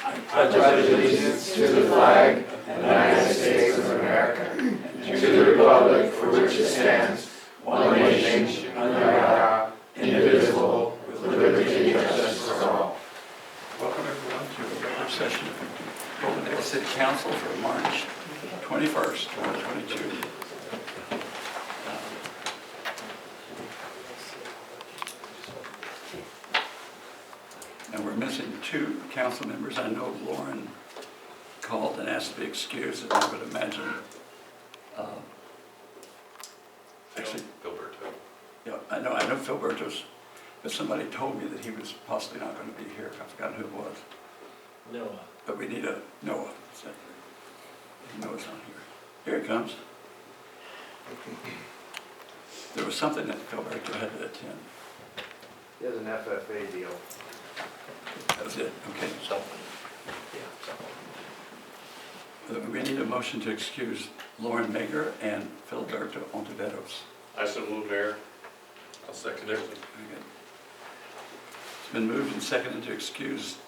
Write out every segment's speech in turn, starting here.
I pledge allegiance to the flag of the United States of America and to the republic for which it stands, one nation, under God, indivisible, with liberty and justice for all. Welcome everyone to the regular session of Goldendale City Council for March 21st, 2022. And we're missing two council members. I know Lauren called and asked to be excused, and I would imagine, actually, Gilberto. yeah, I know Phil Burtos, but somebody told me that he was possibly not going to be here. I've forgotten who it was. Noah. But we need a Noah. So, Noah's not here. Here he comes. There was something that Phil Burtos had to attend. He has an FFA deal. That was it. Okay. We need a motion to excuse Lauren Mager and Philberto Ontiveros. I so move, Mayor. I'll second it. Very good. It's been moved and seconded to excuse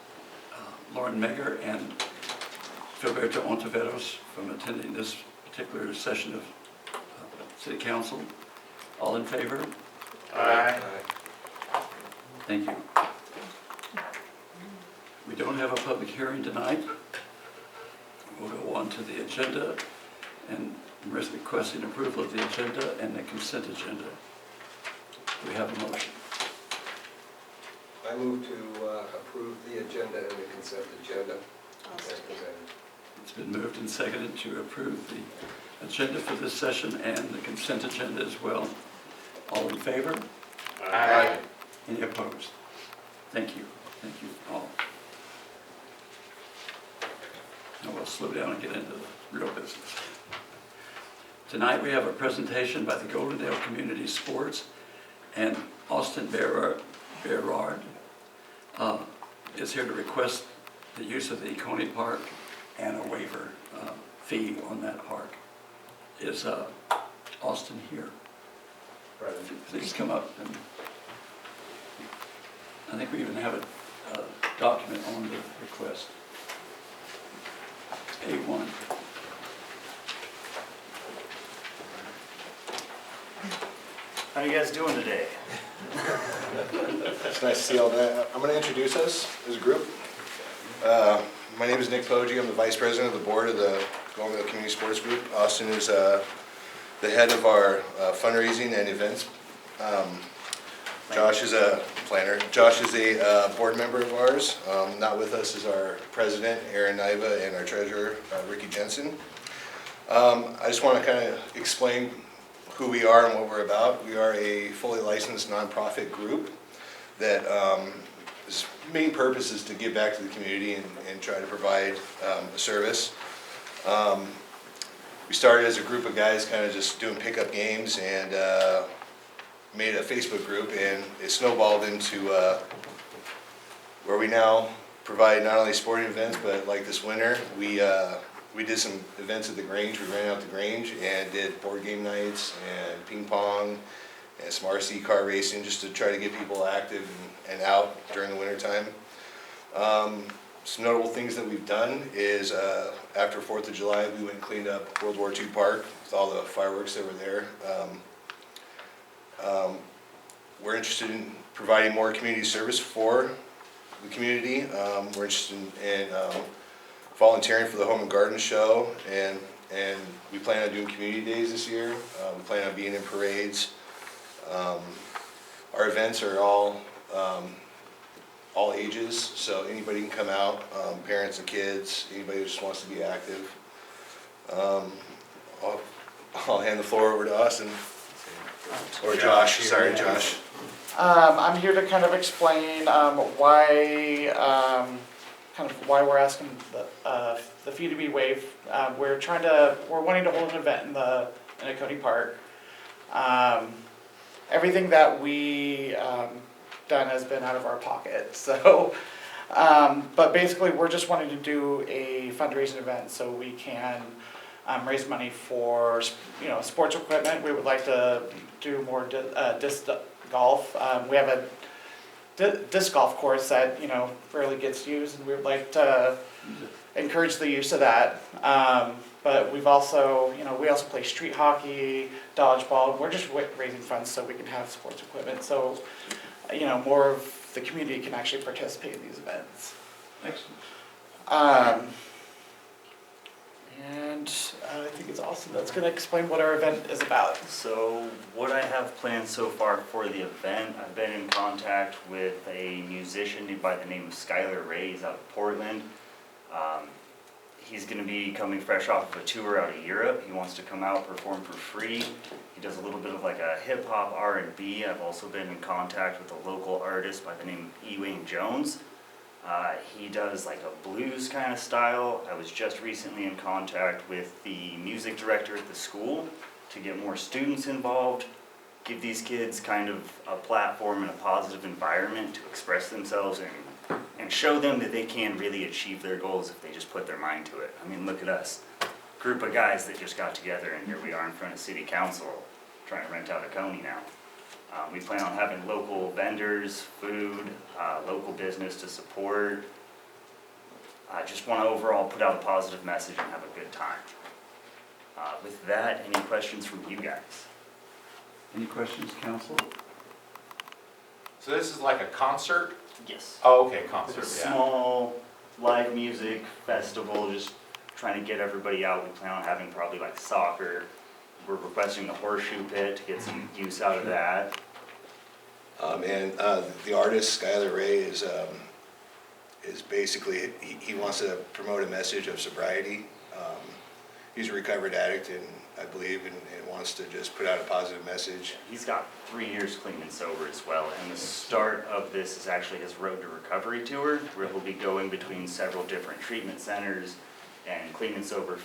Lauren Mager and Philberto Ontiveros from attending this particular session of City Council. All in favor? Aye. Thank you. We don't have a public hearing tonight. We'll go on to the agenda, and we're requesting approval of the agenda and the consent agenda. Do we have a motion? I move to approve the agenda and the consent agenda as presented. It's been moved and seconded to approve the agenda for this session and the consent agenda as well. All in favor? Aye. Any opposed? Thank you. Thank you all. Now we'll slow down and get into the real business. Tonight we have a presentation by the Goldendale Community Sports, and Austin Berard is here to request the use of the Coney Park and a waiver fee on that park. Is Austin here? Please come up. And I think we even have a document on the request. A1. How are you guys doing today? It's nice to see all that. I'm going to introduce us as a group. My name is Nick Poggi. I'm the Vice President of the Board of the Goldendale Community Sports Group. Austin is the head of our fundraising and events. Josh is a planner. Josh is a board member of ours. Not with us is our president, Aaron Naiva, and our treasurer, Ricky Jensen. I just want to kind of explain who we are and what we're about. We are a fully licensed nonprofit group that its main purpose is to give back to the community and try to provide a service. We started as a group of guys kind of just doing pickup games and made a Facebook group, and it snowballed into where we now provide not only sporting events, but like this winter, we did some events at the Grange. We ran out the Grange and did board game nights and ping pong and some RC car racing just to try to get people active and out during the winter time. Some notable things that we've done is after 4th of July, we went and cleaned up World War II Park with all the fireworks that were there. We're interested in providing more community service for the community. We're interested in volunteering for the Home and Garden Show, and we plan on doing community days this year. We plan on being in parades. Our events are all ages, so anybody can come out, parents and kids, anybody who just wants to be active. I'll hand the floor over to Austin. Or Josh, sorry Josh. I'm here to kind of explain why we're asking the fee to be waived. We're wanting to hold an event in a Coney Park. Everything that we done has been out of our pocket. So, but basically, we're just wanting to do a fundraising event so we can raise money for sports equipment. We would like to do more disc golf. We have disc golf course that, rarely gets used, and we would like to encourage the use of that. But we've also, we also play street hockey, dodgeball, and we're just raising funds so we can have sports equipment, so, more of the community can actually participate in these events. Excellent. And I think it's Austin that's going to explain what our event is about. So what I have planned so far for the event, I've been in contact with a musician by the name of Skylar Ray. He's out of Portland. He's going to be coming fresh off of a tour out of Europe. He wants to come out, perform for free. He does a little bit of like a hip-hop R&B. I've also been in contact with a local artist by the name of Ewing Jones. He does like a blues kind of style. I was just recently in contact with the music director at the school to get more students involved, give these kids kind of a platform and a positive environment to express themselves and show them that they can really achieve their goals if they just put their mind to it. I mean, look at us, group of guys that just got together, and here we are in front of city council trying to rent out a Coney now. We plan on having local vendors, food, local business to support. I just want to overall put out a positive message and have a good time. With that, any questions from you guys? Any questions, council? So this is like a concert? Yes. Oh, okay, It's concert, a yeah. small live music festival, just trying to get everybody out. We plan on having probably like soccer. We're requesting the horseshoe pit to get some use out of that. And the artist, Skylar Ray, is basically, he wants to promote a message of sobriety. He's a recovered addict, and I believe, and wants to just put out a positive message. He's got 3 years clean and sober as well, and the start of this is actually his Road to Recovery tour, where he'll be going between several different treatment centers and clean and sober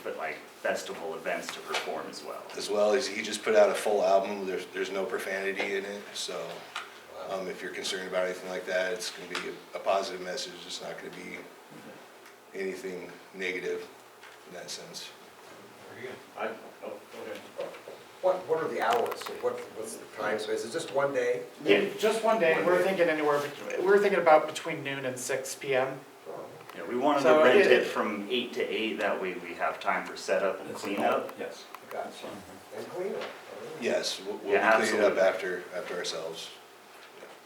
festival events to perform as well. As well as he just put out a full album. There's no profanity in it, so if you're concerned about anything like that, it's going to be a positive message. It's not going to be anything negative in that sense. What are the hours? What's the time? So is it just one day? Yeah, just one day. We're thinking about between noon and 6 p.m. Yeah, we wanted So to rent it- it from 8 to 8, that way we have time for setup and That's cleanup. Yes. Gotcha. And clean up. Yes, we'll Yeah, clean it up absolutely. after ourselves.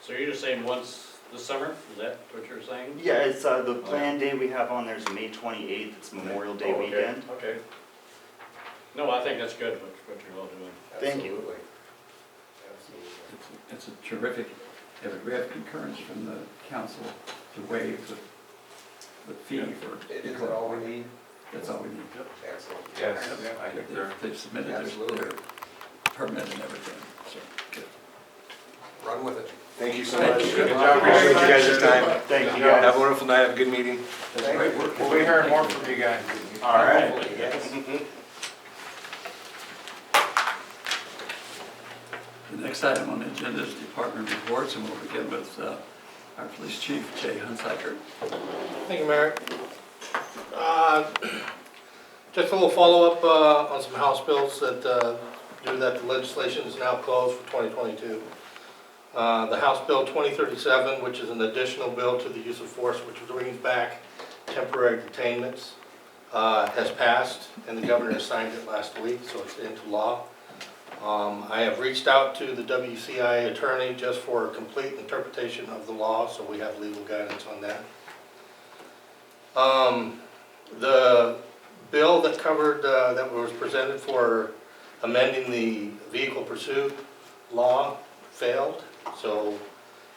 So you're just saying once this summer, is that what you're saying? Yeah, it's the planned day we have on there is May 28th, it's Memorial Day Oh, okay, weekend. Okay. No, I think that's good, what you're all doing. Thank you. Absolutely. Absolutely. It's a terrific, we have concurrence from the council to waive the fee for. Is that all we need? That's all we need. Excellent. Yes, I concur. They've submitted Absolutely. their permit and everything, so, good. Run with it. Thank you so Thank much. you. Good job. Appreciate you guys' time. Thank you Yeah. guys. Have a wonderful night. Have a good meeting. That's great work. We'll be hearing more from you guys. All right. The next item on the agenda is department reports, and we'll begin with our police chief, Jay Hunsaker. Thank you, Mayor. Just a little follow-up on some House bills that, due that the legislation is now closed for 2022. The House Bill 2037, which is an additional bill to the use of force, which brings back temporary detainments, has passed, and the governor has signed it last week, so it's into law. I have reached out to the WCIA attorney just for a complete interpretation of the law, so we have legal guidance on that. The bill that covered, that was presented for amending the vehicle pursuit law failed. So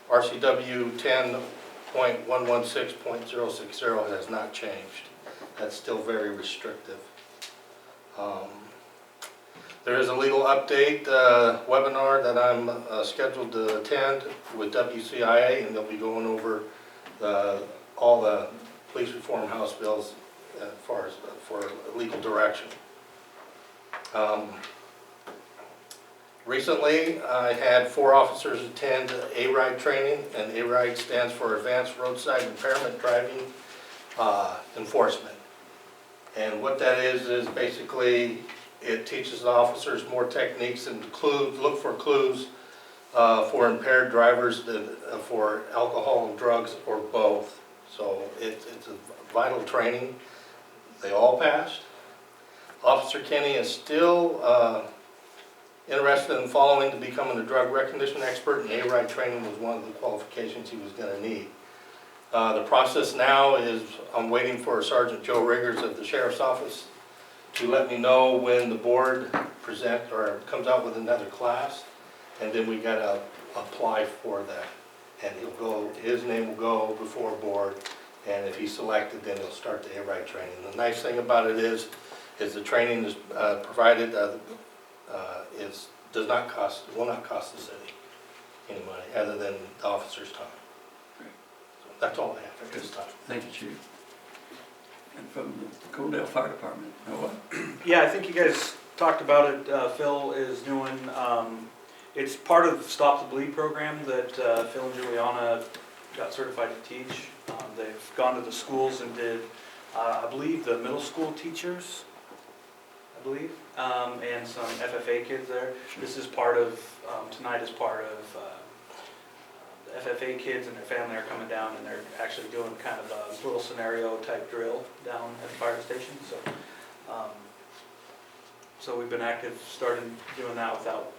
RCW 10.116.060 has not changed. That's still very restrictive. There is a legal update webinar that I'm scheduled to attend with WCIA, and they'll be going over all the police reform House bills as far as for legal direction. Recently, I had 4 officers attend ARIDE training, and ARIDE stands for Advanced Roadside Impairment Driving Enforcement. And what that is basically it teaches the officers more techniques and clues, look for clues for impaired drivers, for alcohol and drugs, or both. So it's a vital training. They all passed. Officer Kenny is still interested in following to becoming a drug recognition expert, and A-Ride training was one of the qualifications he was going to need. The process now is I'm waiting for Sergeant Joe Riggers of the Sheriff's Office to let me know when the board comes out with another class, and then we gotta apply for that. And his name will go before board, and if he's selected, then he'll start the A-Ride training. The nice thing about it is the training is provided, will not cost the city any money, other than the officer's time. So that's all I have at this time. Thank you, Chief. And from the Goldendale Fire Department, Noah? Yeah, I think you guys talked about it. Phil is doing, it's part of the Stop the Bleed program that Phil and Juliana got certified to teach. They've gone to the schools and did, I believe, the middle school teachers, and some FFA kids there. This is part of, tonight is part of the FFA kids and their family are coming down, and they're actually doing kind of a little scenario type drill down at the fire station. So we've been active, starting doing that without,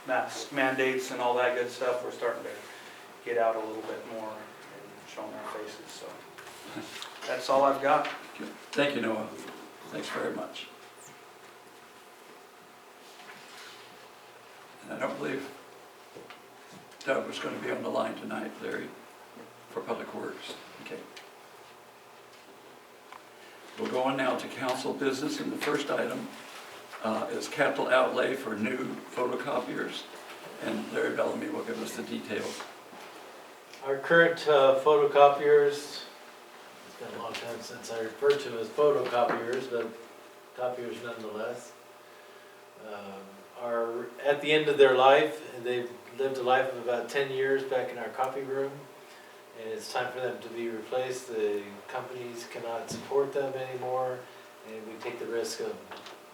mask mandates and all that good stuff. We're starting to get out a little bit more and showing our faces. So that's all I've got. Good. Thank you, Noah. Thanks very much. And I don't believe Doug was going to be on the line tonight, Larry, for Public Works. Okay. We'll go on now to council business, and the first item is capital outlay for new photocopiers, and Larry Bellamy will give us the details. Our current photocopiers, it's been a long time since I referred to as photocopiers, but copiers nonetheless, are at the end of their life, and they've lived a life of about 10 years back in our copy room, and it's time for them to be replaced. The companies cannot support them anymore, and we take the risk of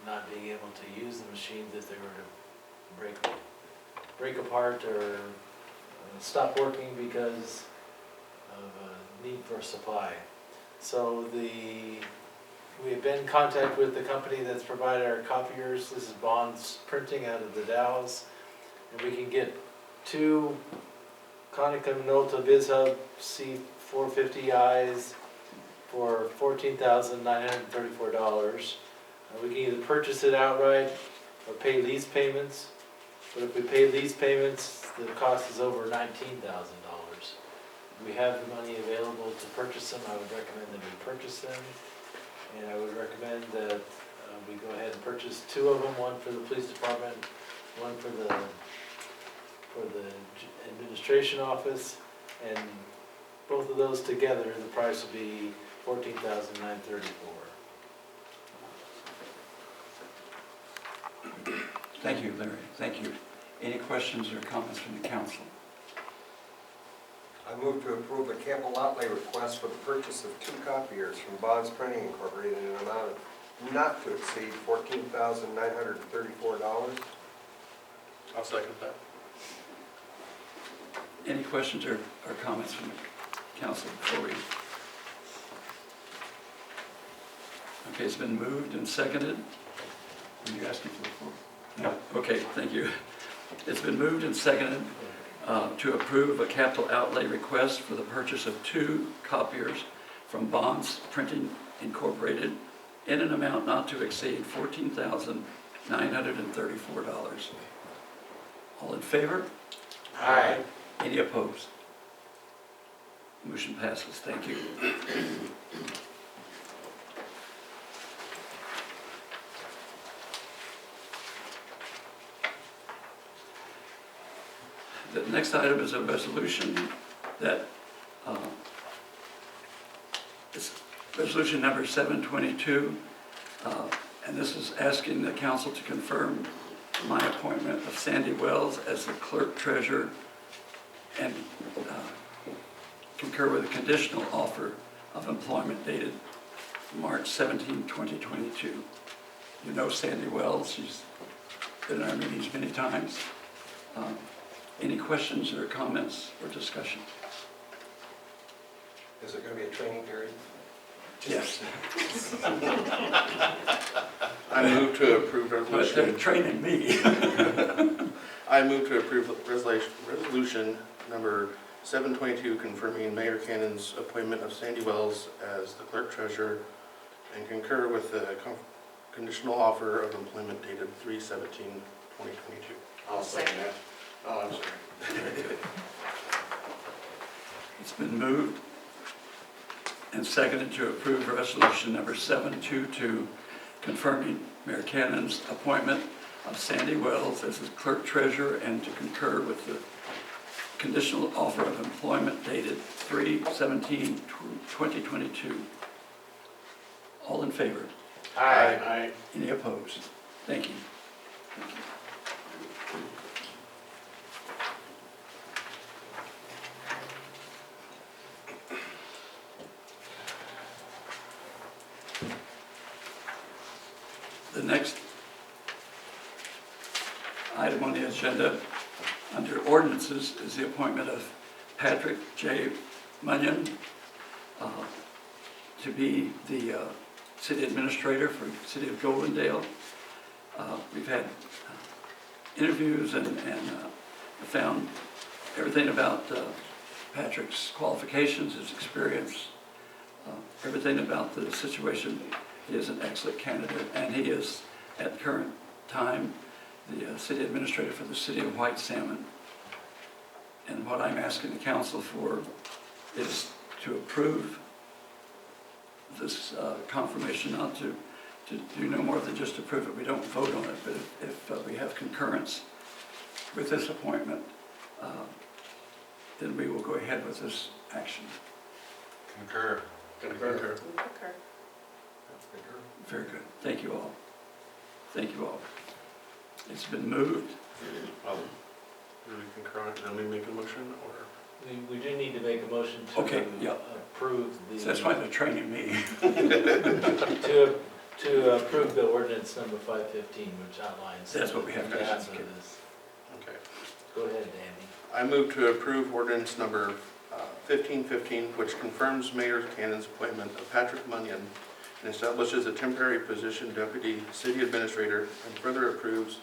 not being able to use the machines if they were to break apart or stop working because of a need for supply. So we have been in contact with the company that's provided our copiers. This is Bond's Printing out of the Dalles, and we can get two Konica Minolta BizHub C450Is for $14,934. We can either purchase it outright or pay lease payments. But if we pay lease payments, the cost is over $19,000. We have the money available to purchase them. I would recommend that we purchase them. And I would recommend that we go ahead and purchase two of them, one for the police department, one for the administration office, and both of those together, the price will be $14,934. Thank you, Larry. Thank you. Any questions or comments from the council? I move to approve a capital outlay request for the purchase of two copiers from Bond's Printing Incorporated in an amount of not to exceed $14,934. I'll second that. Any questions or comments from the council before we? Okay, it's been moved and seconded. Were you asking for the floor? No. Okay, thank you. It's been moved and seconded to approve a capital outlay request for the purchase of two copiers from Bonds Printing Incorporated in an amount not to exceed $14,934. All in favor? Aye. Any opposed? Motion passes. Thank you. The next item is a resolution that is resolution number 722, and this is asking the council to confirm my appointment of Sandy Wells as the clerk treasurer and concur with a conditional offer of employment dated March 17, 2022. You know Sandy Wells, she's been in our meetings many times. Any questions or comments or discussion? Is there gonna be a training period? Yes, I move to approve but they're resolution. training me. I move to approve resolution number 722, confirming Mayor Cannon's appointment of Sandy Wells as the clerk treasurer, and concur with the conditional offer of employment dated 3/17/2022. I'll second that. Oh, I'm sorry. It's been moved and seconded to approve resolution number 722, confirming Mayor Cannon's appointment of Sandy Wells as the clerk treasurer, and to concur with the conditional offer of employment dated 3/17/2022. All in favor? Aye. Any opposed? Thank you. Thank you. The next item on the agenda, under ordinances, is the appointment of Patrick J. Munion to be the city administrator for the city of Goldendale. We've had interviews and found everything about Patrick's qualifications, his experience, everything about the situation. He is an excellent candidate, and he is, at current time, the city administrator for the city of White Salmon. And what I'm asking the council for is to approve this confirmation, not to do no more than just approve it. We don't vote on it, but if we have concurrence with this appointment, then we will go ahead with this action. Concur. Concur. Very good. Thank you all. Thank you all. It's been moved. Do we concur on it, then we make a motion, or? We do need to make a motion to Okay, yeah. approve the. So that's why they're training me. To approve the ordinance number 515, which outlines. That's what we have to do. After this. Okay. Go ahead, Andy. I move to approve ordinance number 1515, which confirms Mayor Cannon's appointment of Patrick Munion and establishes a temporary position deputy city administrator, and further approves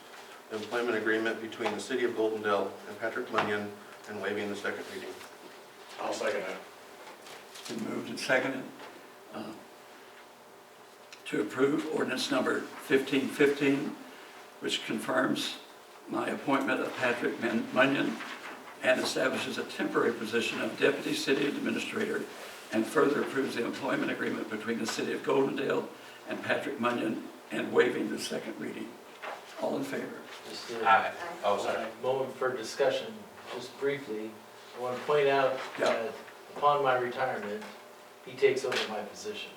the employment agreement between the city of Goldendale and Patrick Munion, and waiving the second reading. I'll second that. It's been moved and seconded to approve ordinance number 1515, which confirms my appointment of Patrick Munion and establishes a temporary position of deputy city administrator, and further approves the employment agreement between the city of Goldendale and Patrick Munion, and waiving the second reading. All in favor? Just Aye. Oh, sorry. a moment for discussion, just briefly. I want to point out Yeah. that upon my retirement, he takes over my position.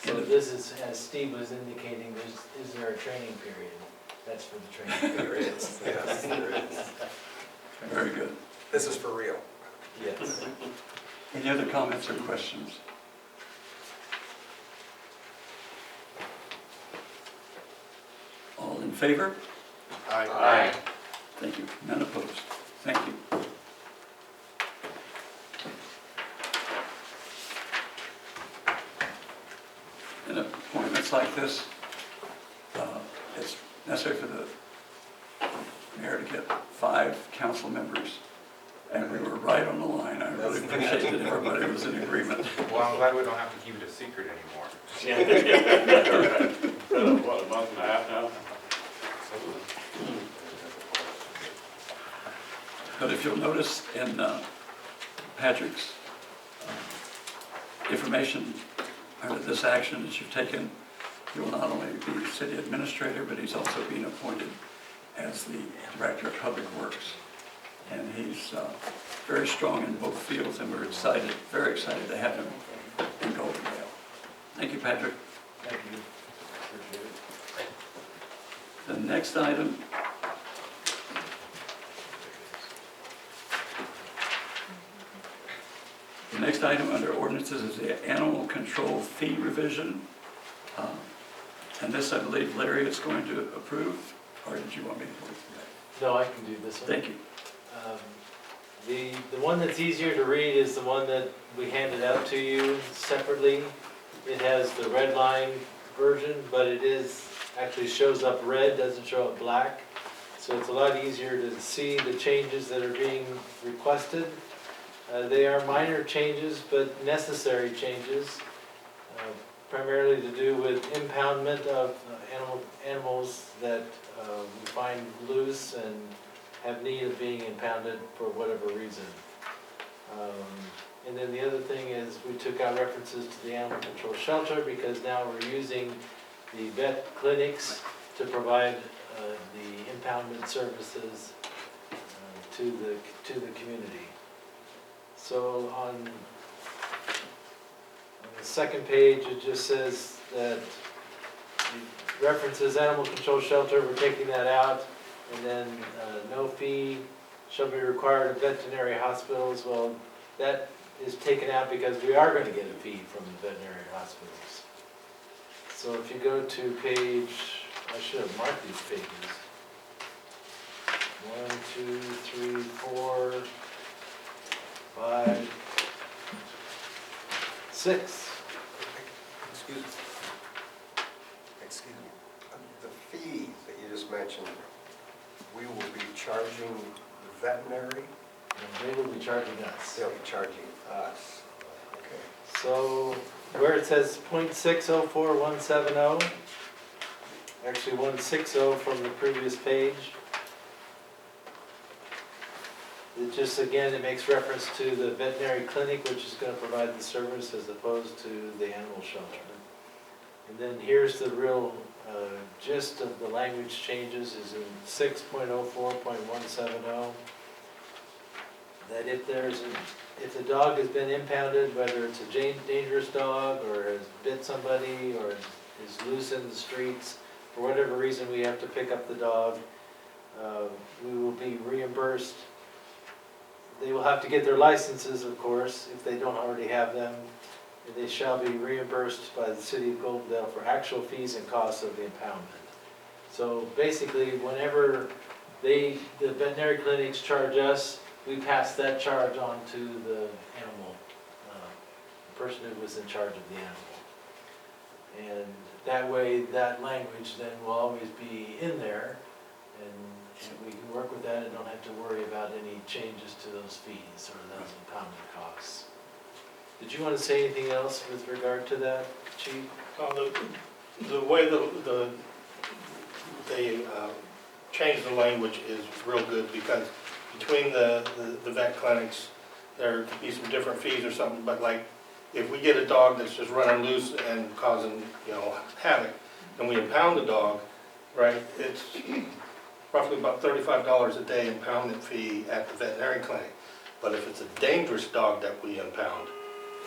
So And- this is, as Steve was indicating, is there a training period? That's for the training period. Yes, there is. Very good. This is for real. Yes. Any other comments or questions? All in favor? Aye. Thank you. None opposed. Thank you. In appointments like this, it's necessary for the mayor to get 5 council members, and we were right on the line. I really appreciate that everybody was in agreement. Well, I'm glad we don't have to keep it a secret anymore. What, a month and a half now? But if you'll notice in Patrick's information under this action that you've taken, he will not only be city administrator, but he's also being appointed as the director of public works. And he's very strong in both fields, and we're excited, very excited to have him in Goldendale. Thank you, Patrick. Thank you. Appreciate it. The next item under ordinances is the animal control fee revision. And this, I believe, Larry is going to approve, or did you want me to? No, I can do this one. Thank you. The one that's easier to read is the one that we handed out to you separately. It has the red line version, but it actually shows up red, doesn't show up black. So it's a lot easier to see the changes that are being requested. They are minor changes, but necessary changes, primarily to do with impoundment of animals that we find loose and have need of being impounded for whatever reason. And then the other thing is we took out references to the animal control shelter because now we're using the vet clinics to provide the impoundment services to the community. So on the second page, it just says that it references animal control shelter, we're taking that out, and then no fee shall be required of veterinary hospitals. Well, that is taken out because we are going to get a fee from the veterinary hospitals. So if you go to page, I should have marked these pages. 1, 2, 3, 4, 5, 6. Excuse me. The fee that you just mentioned, we will be charging the veterinary, And they will be charging us. they'll be charging us. Okay. So where it says .604170, actually 160 from the previous page. It just, again, it makes reference to the veterinary clinic, which is going to provide the service as opposed to the animal shelter. And then here's the real gist of the language changes is in 6.04.170, that if the dog has been impounded, whether it's a dangerous dog or has bit somebody or is loose in the streets, for whatever reason we have to pick up the dog, we will be reimbursed. They will have to get their licenses, of course, if they don't already have them. They shall be reimbursed by the city of Goldendale for actual fees and costs of the impoundment. So basically, whenever the veterinary clinics charge us, we pass that charge on to the animal, the person who was in charge of the animal. And that way, that language then will always be in there, and we can work with that and don't have to worry about any changes to those fees or those impoundment costs. Did you want to say anything else with regard to that, Chief? The way they changed the language is real good because between the vet clinics, there could be some different fees or something, but like if we get a dog that's just running loose and causing, havoc, and we impound the dog, right, it's roughly about $35 a day impoundment fee at the veterinary clinic. But if it's a dangerous dog that we impound,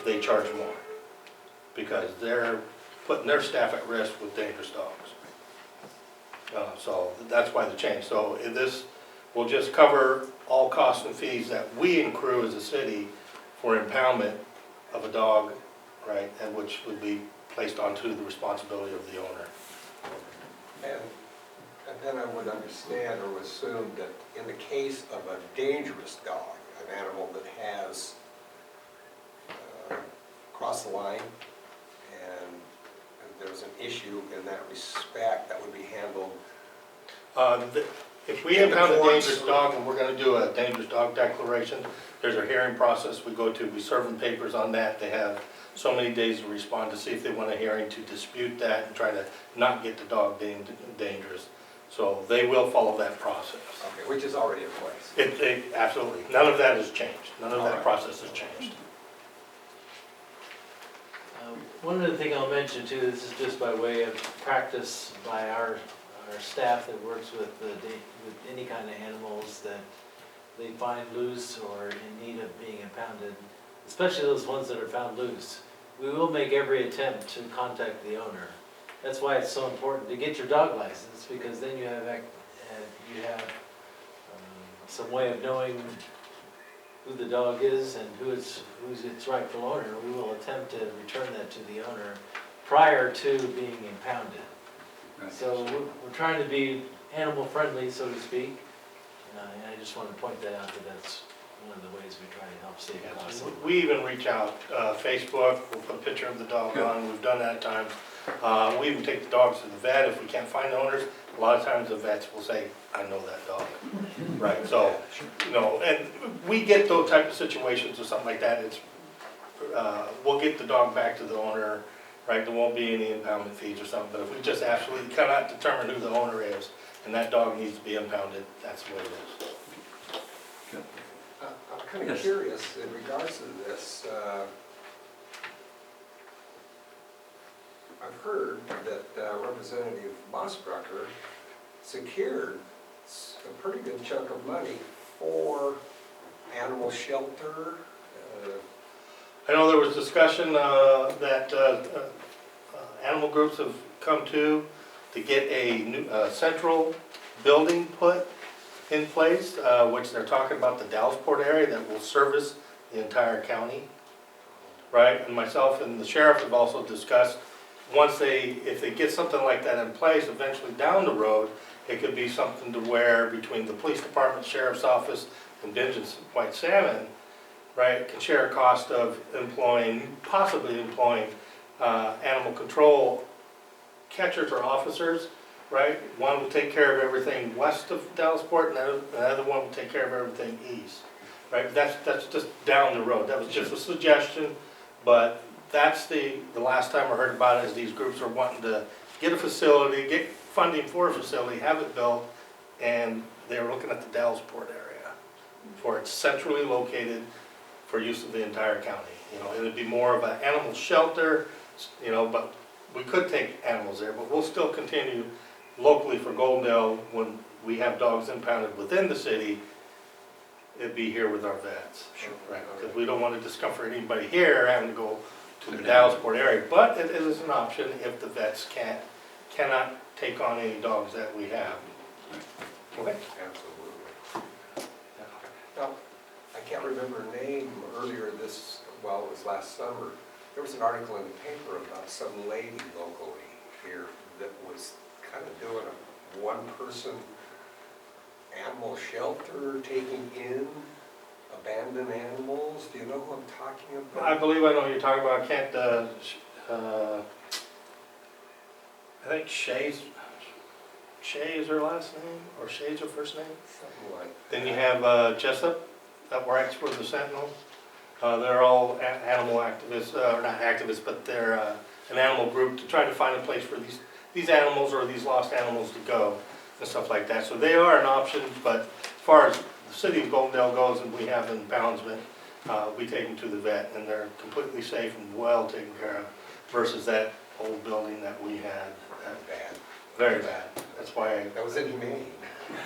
they charge more because they're putting their staff at risk with dangerous dogs. So that's why the change. So this will just cover all costs and fees that we accrue as a city for impoundment of a dog, right, and which would be placed onto the responsibility of the owner. And then I would understand or assume that in the case of a dangerous dog, an animal that has crossed the line and there's an issue in that respect, that would be handled. If we impound a dangerous dog and we're going to do a dangerous dog declaration, there's a hearing process we go to. We serve them papers on that. They have so many days to respond to see if they want a hearing to dispute that and try to not get the dog deemed dangerous. So they will follow that process. Okay, which is already in place. Absolutely. None of that has changed. None of that process has changed. One other thing I'll mention too, this is just by way of practice by our staff that works with any kind of animals that they find loose or in need of being impounded, especially those ones that are found loose. We will make every attempt to contact the owner. That's why it's so important to get your dog license, because then you have some way of knowing who the dog is and who's its rightful owner. We will attempt to return that to the owner prior to being impounded. Right. So we're trying to be animal friendly, so to speak. And I just wanted to point that out, that that's one of the ways we try to help save costs. We even reach out, Facebook, we'll put a picture of the dog on, we've done that at times. We even take the dogs to the vet if we can't find the owners. A lot of times the vets will say, I know that dog. Right, so, you know, and we get those type of situations or something like that, it's, we'll get the dog back to the owner, right? There won't be any impoundment fees or something, but if we just absolutely cannot determine who the owner is and that dog needs to be impounded, that's the way it is. Good. I'm kind of Yes. curious in regards to this. I've heard that Representative Mosbrucker secured a pretty good chunk of money for animal shelter. I know there was discussion that animal groups have come to get a new central building put in place, which they're talking about the Dallasport area that will service the entire county, right? And myself and the sheriff have also discussed, if they get something like that in place, eventually down the road, it could be something to where between the police department, sheriff's office, and Binge's White Salmon, right, can share a cost of possibly employing animal control catchers or officers, right? One will take care of everything west of Dallasport, and the other one will take care of everything east, right? That's just down the road. That was just a suggestion, but that's the last time I heard about it, is these groups are wanting to get a facility, get funding for a facility, have it built, and they were looking at the Dallasport area for it's centrally located for use of the entire county. You know, it'd be more of an animal shelter, you know, but we could take animals there, but we'll still continue locally for Goldendale when we have dogs impounded within the city. It'd be here with our vets, right? Because we don't want to discomfort anybody here having to go to the Dallasport area, but it is an option if the vets cannot take on any dogs that we have. Okay. Absolutely. Now, I can't remember her name earlier it was last summer. There was an article in the paper about some lady locally here that was kind of doing a one-person animal shelter, taking in abandoned animals. Do you know who I'm talking about? I believe I know what you're talking about. I can't, I think Shay is her last name, or Shay's her first name. Something like Then you that. have Jessup, that works for the Sentinel. They're all animal activists, or not activists, but they're an animal group to try to find a place for these animals or these lost animals to go and stuff like that. So they are an option, but as far as the city of Goldendale goes and we have impoundment, we take them to the vet and they're completely safe and well taken care of versus that old building that we had. Bad. Very bad. That's why, That was in Maine.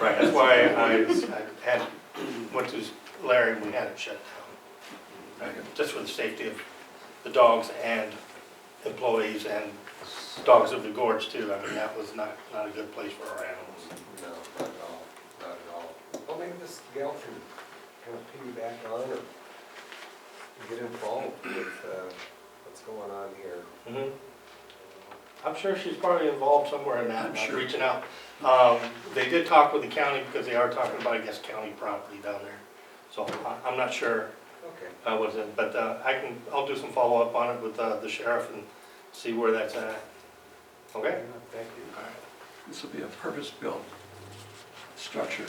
right, that's why I went to Larry and we had it shut down. Right, just for the safety of the dogs and employees and dogs of the gorge too. I mean, that was not a good place for our animals. No, not at all, not at all. Well, maybe this gal can kind of piggyback on or get involved with what's going on here. Mhm. I'm sure she's probably involved somewhere in that, I'm sure. reaching out. They did talk with the county because they are talking about, I guess, county property down there. So I'm not sure Okay. was it, but I'll do some follow-up on it with the sheriff and see where that's at. Okay? Thank you. All right. This will be a purpose-built structure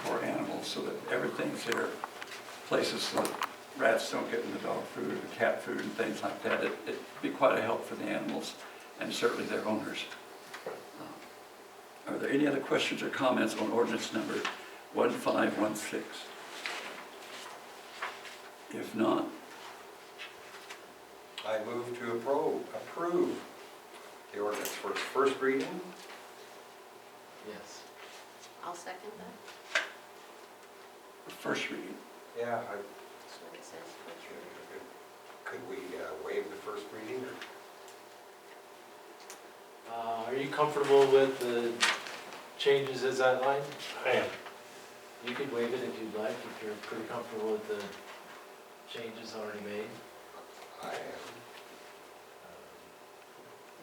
for animals so that everything's there, places so that rats don't get in the dog food or the cat food and things like that. It'd be quite a help for the animals and certainly their owners. Are there any other questions or comments on ordinance number 1516? If not, I move to approve the ordinance for its first reading. Yes. I'll second that. first reading. Yeah, That's what it says. first reading. could we waive the first reading? Are you comfortable with the changes as outlined? I am. You could waive it if you'd like, if you're pretty comfortable with the changes already made. I am.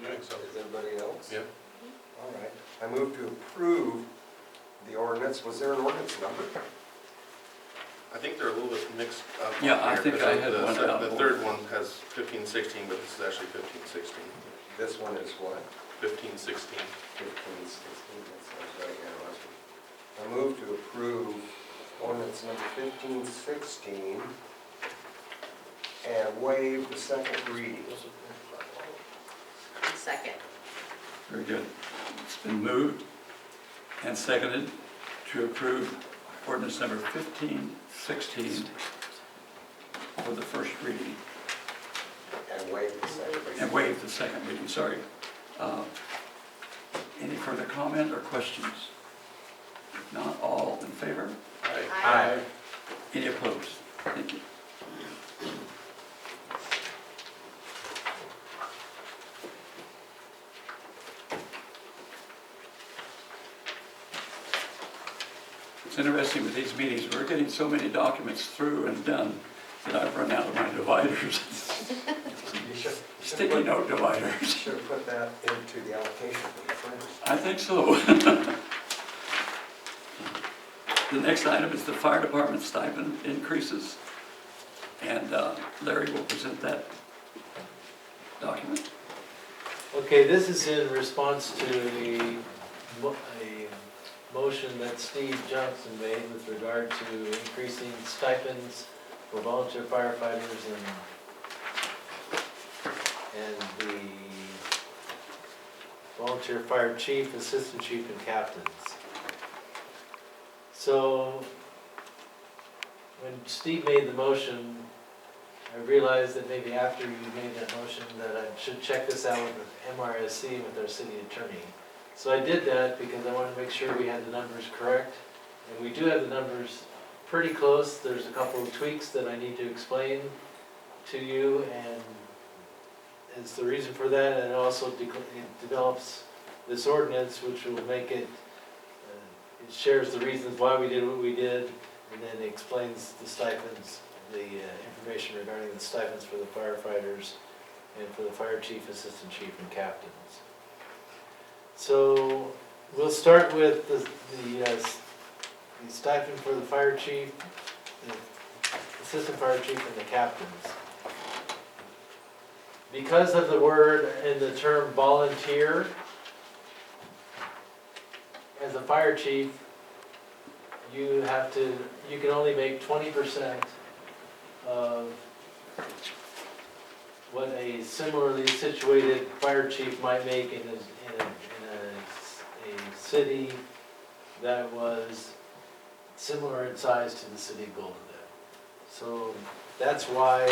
Yeah, so. Is everybody else? Yep. All right. I move to approve the ordinance. Was there an ordinance number? I think they're a little bit mixed up. Yeah, I here, think because I had the one third- out. The third one has 1516, but this is actually 1516. This one is what? 1516. 1516, that sounds right here, Leslie. I move to approve ordinance number 1516 and waive the second reading. Second. Very good. It's been moved and seconded to approve ordinance number 1516 for the first reading And waive the second reading. and waive the second reading, sorry. Any further comment or questions? If not, all in favor? Aye. Any opposed? Thank you. It's interesting with these meetings, we're getting so many documents through and done that I've run out of my dividers. You should Sticky note dividers. should have put that into the application for the first. I think so. The next item is the fire department stipend increases. And Larry will present that document. Okay, this is in response to a motion that Steve Johnson made with regard to increasing stipends for volunteer firefighters and the volunteer fire chief, assistant chief, and captains. So when Steve made the motion, I realized that maybe after you made that motion that I should check this out with MRSC, with our city attorney. So I did that because I wanted to make sure we had the numbers correct. And we do have the numbers pretty close. There's a couple of tweaks that I need to explain to you, and it's the reason for that. And it also it develops this ordinance, which will make it, it shares the reasons why we did what we did, and then it explains the stipends, the information regarding the stipends for the firefighters and for the fire chief, assistant chief, and captains. So we'll start with the stipend for the fire chief, the assistant fire chief, and the captains. Because of the word and the term volunteer, as a fire chief, you can only make 20% of what a similarly situated fire chief might make in a city that was similar in size to the city of Goldendale. So that's why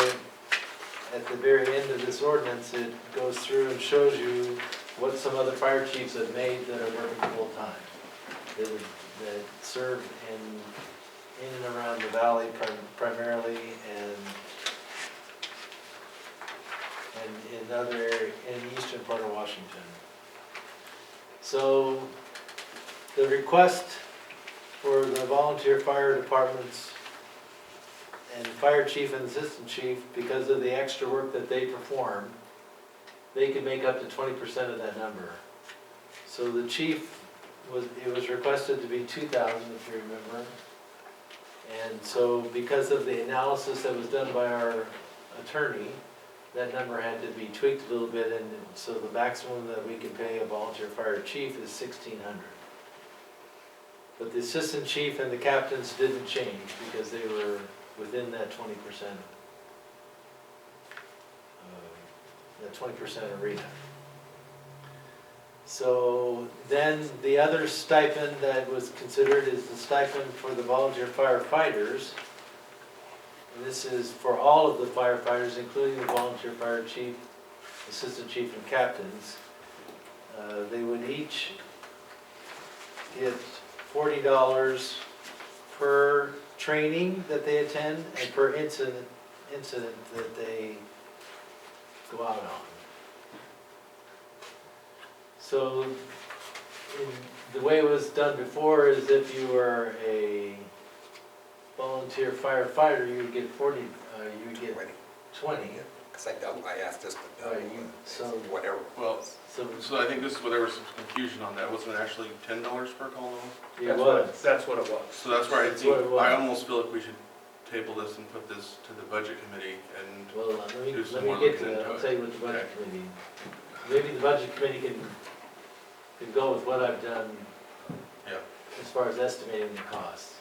at the very end of this ordinance, it goes through and shows you what some other fire chiefs have made that are working full-time, that serve in and around the valley primarily, and in other areas, in the eastern part of Washington. So the request for the volunteer fire departments and fire chief and assistant chief, because of the extra work that they perform, they can make up to 20% of that number. So the chief it was requested to be 2,000, if you remember. And so because of the analysis that was done by our attorney, that number had to be tweaked a little bit, and so the maximum that we can pay a volunteer fire chief is $1,600. But the assistant chief and the captains didn't change because they were within that 20%, that 20% arena. So then the other stipend that was considered is the stipend for the volunteer firefighters. And this is for all of the firefighters, including the volunteer fire chief, assistant chief, and captains. They would each get $40 per training that they attend and per incident that they go out on. So the way it was done before is if you were a volunteer firefighter, you would get 20. Because I asked this, but Right, so- whatever. Well, So so I think this is where there was some confusion on that. Wasn't it actually $10 per call now? it was. That's what it was. So that's where I That's what it think, was. I almost feel like we should table this and put this to the budget committee and, Well, let Do some me more get looking to that, into I'll it. tell you what the budget Okay. committee, maybe the budget committee can go with what I've done yeah. as far as estimating the costs.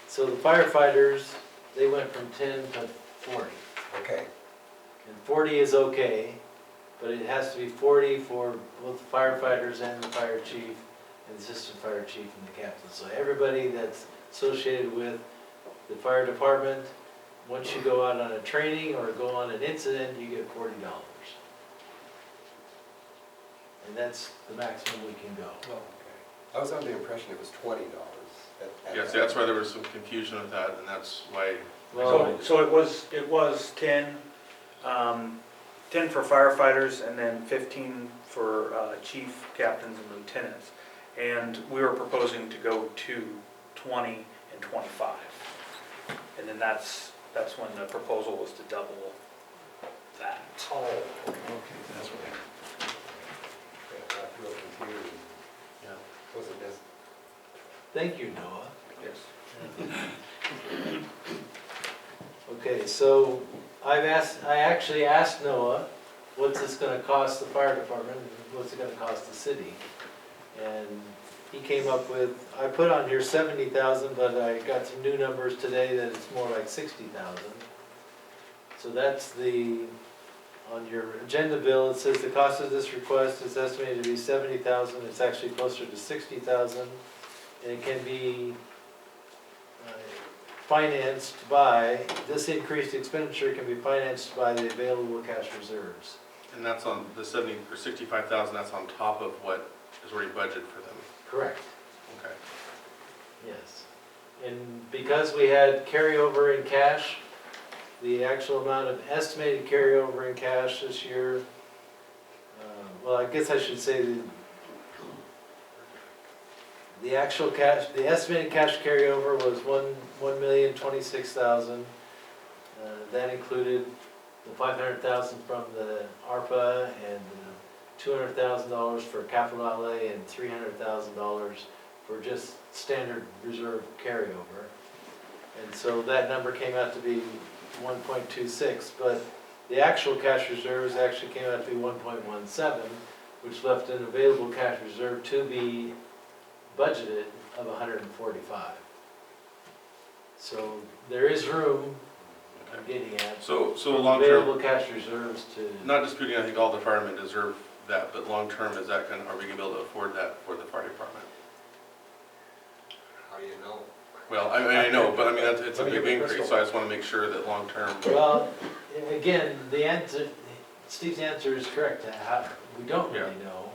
So the firefighters, they went from 10 to 40. Okay, And 40 is okay, but it has to be 40 for both the firefighters and the fire chief, and the assistant fire chief and the captain. So everybody that's associated with the fire department, once you go out on a training or go on an incident, you get $40. And that's the maximum we can go. okay. I was under the impression it was $20. Yeah, see, that's why there was some confusion with that, and that's why, Well, So it was 10, 10 for firefighters and then 15 for chief, captains, and lieutenants. And we were proposing to go to 20 and 25. And then that's when the proposal was to double that. Oh, Okay, that's what. I got real confused. yeah. Was it this? thank you, Noah. Yes. Okay, so I actually asked Noah, what's this gonna cost the fire department, and what's it gonna cost the city? And he came up with, I put on here 70,000, but I got some new numbers today that it's more like 60,000. So that's on your agenda bill, it says the cost of this request is estimated to be 70,000, it's actually closer to 60,000. And it can be financed by, this increased expenditure can be financed by the available cash reserves. And that's on the 70 or 65,000, that's on top of what is already budgeted for them. Correct. Okay. Yes. And because we had carryover in cash, the actual amount of estimated carryover in cash this year, well, I guess I should say the actual cash, the estimated cash carryover was $1,026,000. That included the $500,000 from the ARPA and $200,000 for capital outlay and $300,000 for just standard reserve carryover. And so that number came out to be 1.26, but the actual cash reserves actually came out to be 1.17, which left an available cash reserve to be budgeted of 145. So there is room, I'm getting at, So for long-term, available cash reserves to, not disputing, I think all the firemen deserve that, but long-term, is that are we gonna be able to afford that for the fire department? How do you know? Well, I know, but I mean, it's a Let me big get my increase, crystal so I just wanna make sure that long-term, well, again, the answer, Steve's answer is correct. We don't really know.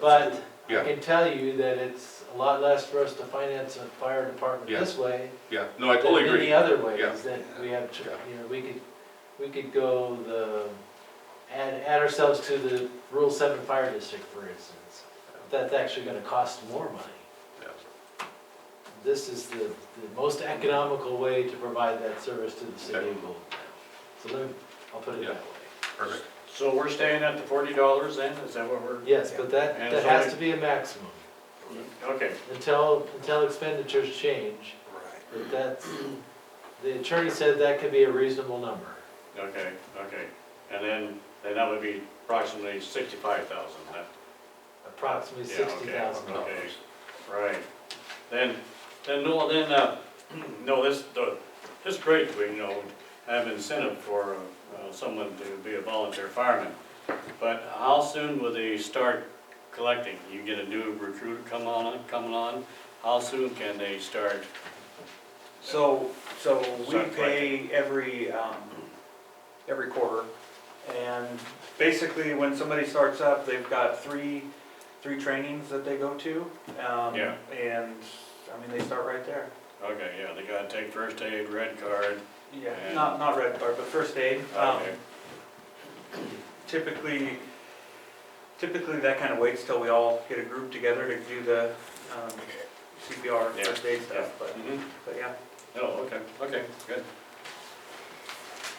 But I yeah, can tell you that it's a lot less for us to finance a fire department Yeah. this way yeah, no, I totally than agree. many other ways Yeah. that we have, Yeah. you know, we could go add ourselves to the Rural 7 Fire District, for instance. That's actually gonna cost more money. Yeah. This is the most economical way to provide that service to the city of Goldendale. So I'll put it Yeah. that way. Perfect. So we're staying at the $40 then, is that what we're? Yes, but that And has so to we- be a maximum Okay, until expenditures change. Right. But the attorney said that could be a reasonable number. okay. And then that would be approximately 65,000, that, Approximately yeah, okay, $60,000. okay. Right. Then, no, this is great, we, have incentive for someone to be a volunteer fireman. But how soon will they start collecting? You get a new recruit coming on, how soon can they start? So we Start pay every quarter. And basically, when somebody starts up, they've got three trainings that they go to. Yeah. And, I mean, they start right there. Okay, yeah, they gotta take first aid, red card. Yeah, And- not red card, but first aid. Okay. Typically that kind of waits till we all get a group together to do the CPR, Yeah, first aid yeah. stuff, but Mhm. yeah. Oh, okay, good.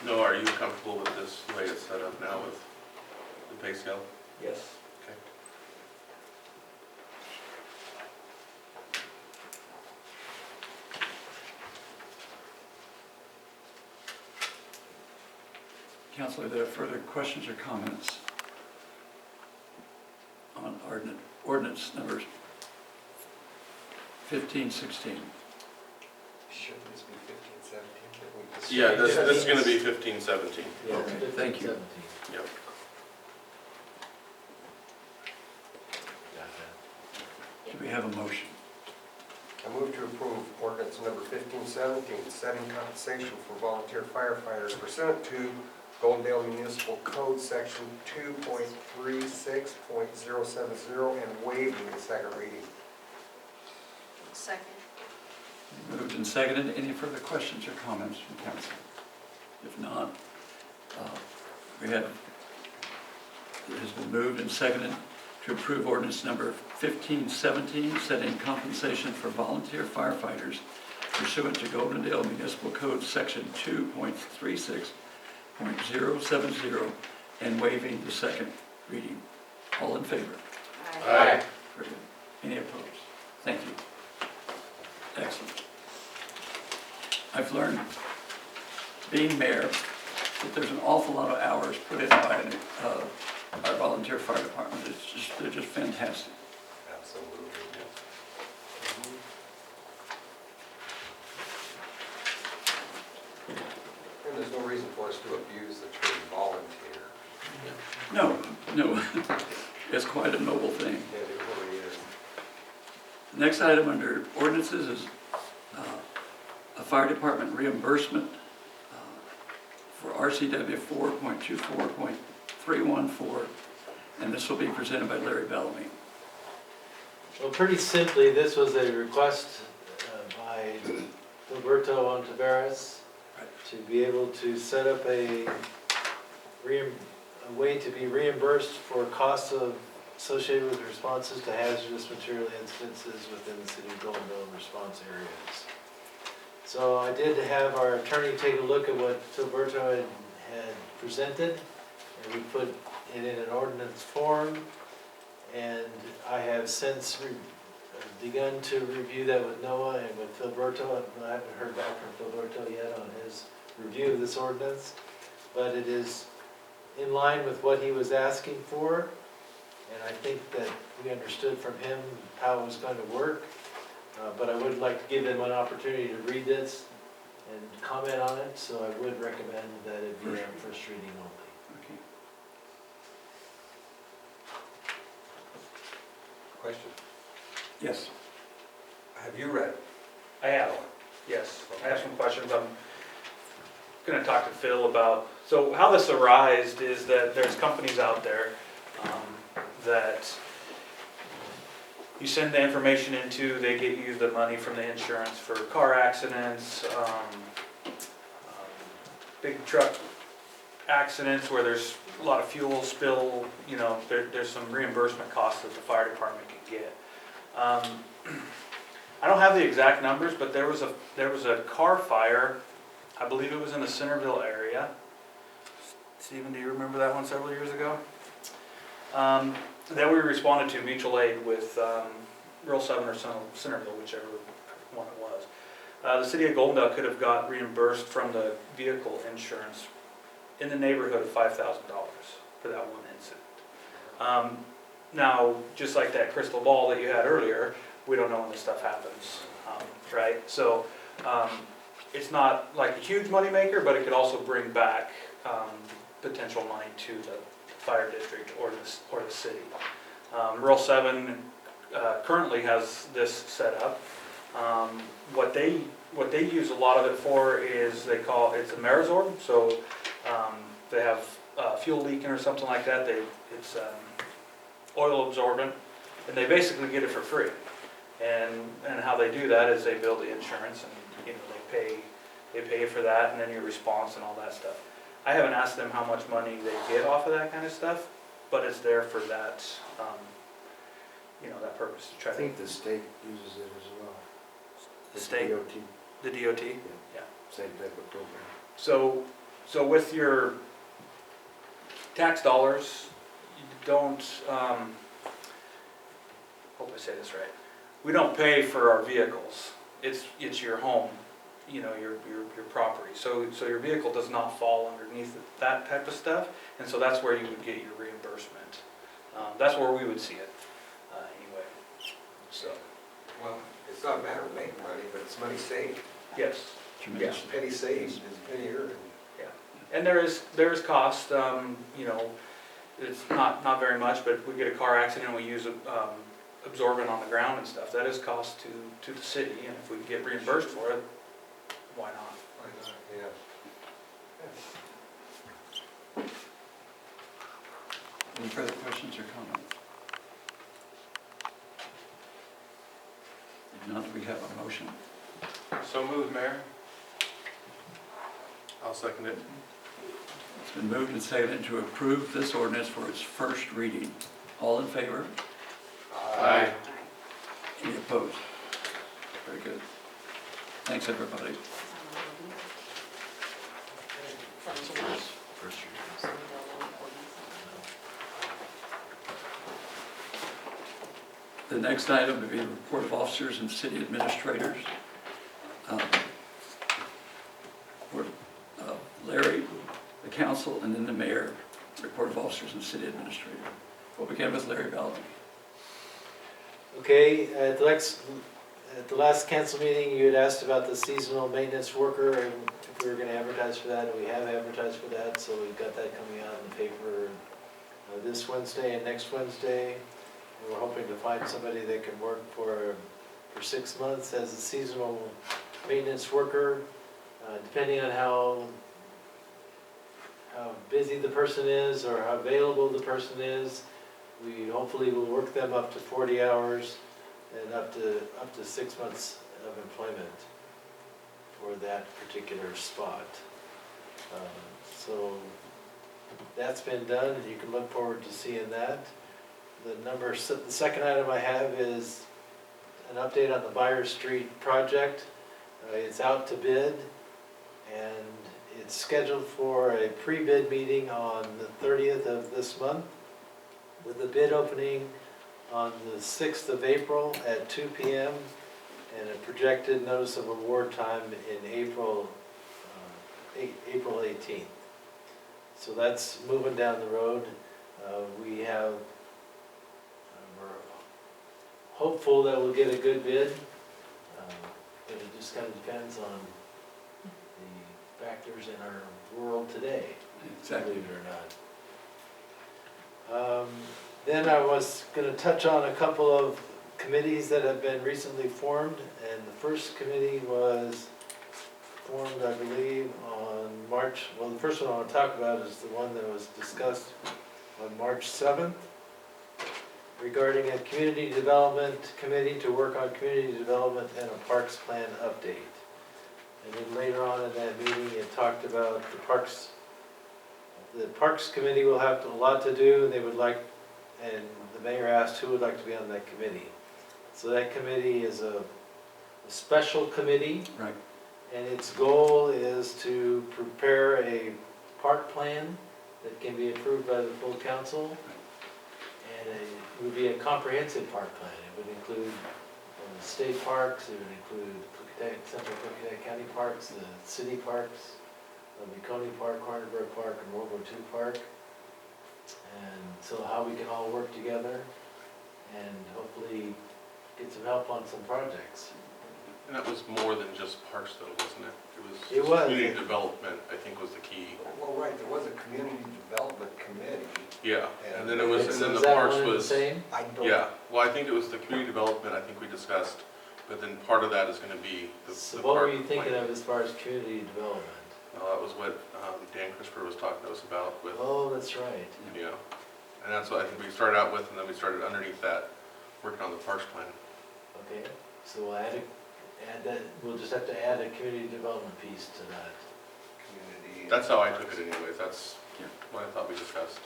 No, are you comfortable with this, the way it's set up now with the pay scale? Yes. Okay. Council, are there further questions or comments on ordinance number 1516? Shouldn't this be 15, 17? Didn't we just- Yeah, this is gonna be 15, 17. Yeah, Okay, 15, thank you. 17. Yep. Got that. Do we have a motion? I move to approve ordinance number 1517, setting compensation for volunteer firefighters pursuant to Goldendale Municipal Code, section 2.36.070, and waiving the second reading. Second. Moved and seconded. Any further questions or comments from council? If not, it has been moved and seconded to approve ordinance number 1517, setting compensation for volunteer firefighters pursuant to Goldendale Municipal Code, section 2.36.070, and waiving the second reading. All in favor? Aye. Very good. Any opposed? Thank you. Excellent. I've learned, being mayor, that there's an awful lot of hours put in by our volunteer fire department. They're just fantastic. Absolutely. And there's no reason for us to abuse the term volunteer. No, it's quite a noble thing. Yeah, it really is. The next item under ordinances is a fire department reimbursement for RCW 4.24.314, and this will be presented by Larry Bellamy. Well, pretty simply, this was a request by Roberto Ontiveros to be able to set up a way to be reimbursed for costs associated with responses to hazardous material incidences within the city of Goldendale response areas. So I did have our attorney take a look at what Roberto had presented, and we put it in an ordinance form. And I have since begun to review that with Noah and with Philberto. I haven't heard back from Philberto yet on his review of this ordinance, but it is in line with what he was asking for. And I think that we understood from him how it was going to work. But I would like to give them an opportunity to read this and comment on it, so I would recommend that it be on first reading only. Okay. Question. Yes. Have you read it? I have, yes. I have some questions. I'm going to talk to Phil about, so how this arised is that there's companies out there that you send the information into, they get you the money from the insurance for car accidents, big truck accidents where there's a lot of fuel spill, you know, there's some reimbursement costs that the fire department can get. I don't have the exact numbers, but there was a car fire, I believe it was in the Centerville area. Stephen, do you remember that one several years ago? That we responded to mutual aid with Rural 7 or Centerville, whichever one it was. The city of Goldendale could have got reimbursed from the vehicle insurance in the neighborhood of $5,000 for that one incident. Now, just like that crystal ball that you had earlier, we don't know when this stuff happens, right? So it's not like a huge moneymaker, but it could also bring back potential money to the fire district or the city. Rural 7 currently has this set up. What they use a lot of it for is it's a Marizorb. So they have fuel leaking or something like that. It's oil absorbent, and they basically get it for free. And how they do that is they bill the insurance, and they pay for that, and then your response and all that stuff. I haven't asked them how much money they get off of that kind of stuff, but it's there for that, that purpose to try I to. think the state uses it as well. The state? DOT. The DOT? Same type of program. So with your tax dollars, you don't, hope I say this right. We don't pay for our vehicles. It's your home, you know, your property. So your vehicle does not fall underneath that type of stuff, and so that's where you would get your reimbursement. That's where we would see it, anyway. So, Well, it's not a matter of making money, but it's money saved. yes. Tremendous. Penny saved is penny earned. And there is cost, you know, it's not very much, but we get a car accident and we use absorbent on the ground and stuff. That is cost to the city, and if we get reimbursed for it, why not? Why not? Yeah. Any further questions or comments? If not, we have a motion. So moved, Mayor. I'll second it. It's been moved and seconded to approve this ordinance for its first reading. All in favor? Aye. Any opposed? Very good. Thanks, everybody. The next item would be the report of officers and city administrators. For Larry, the council, and then the mayor, report of officers and city administrator. We'll begin with Larry Bellamy. Okay, at the last council meeting, you had asked about the seasonal maintenance worker and if we were gonna advertise for that, and we have advertised for that, so we've got that coming out in the paper this Wednesday and next Wednesday. And we're hoping to find somebody that can work for 6 months as a seasonal maintenance worker, depending on how busy the person is or how available the person is. We hopefully will work them up to 40 hours and up to 6 months of employment for that particular spot. So that's been done, and you can look forward to seeing that. The second item I have is an update on the Byers Street project. It's out to bid, and it's scheduled for a pre-bid meeting on the 30th of this month, with the bid opening on the 6th of April at 2 p.m. and a projected notice of award time in April 18th. So that's moving down the road. We're hopeful that we'll get a good bid, but it just kind of depends on the factors in our world today. Exactly. Believe it or not. Then I was going to touch on a couple of committees that have been recently formed, and the first committee was formed, I believe, on March, well, the first one I want to talk about is the one that was discussed on March 7th regarding a community development committee to work on community development and a parks plan update. And then later on in that meeting, it talked about the parks. The Parks Committee will have a lot to do, and they would like, and the mayor asked who would like to be on that committee. So that committee is a special committee. Right. And its goal is to prepare a park plan that can be approved by the full council. And it would be a comprehensive park plan. It would include state parks, it would include Central Cook County parks, the city parks, Coney Park, Hornberg Park, and World War II Park. And so how we can all work together and hopefully get some help on some projects. And that was more than just parks though, wasn't it? It was. Community development, I think, was the key. Well, right, there was a community development committee. Yeah, and then it was, and then Is the that parks one and the was, same? I don't. yeah. Well, I think it was the community development, I think we discussed, but then part of that is gonna be the So the what were park you thinking plan. of as far as community development? That was what Dan Christopher was talking to us about with, Oh, that's right. you know, and that's what I think we started out with, and then we started underneath that, working on the parks plan. Okay, so we'll add that, we'll just have to add a community development piece to that. Community. That's how I took it anyways, that's Yeah. what I thought we discussed.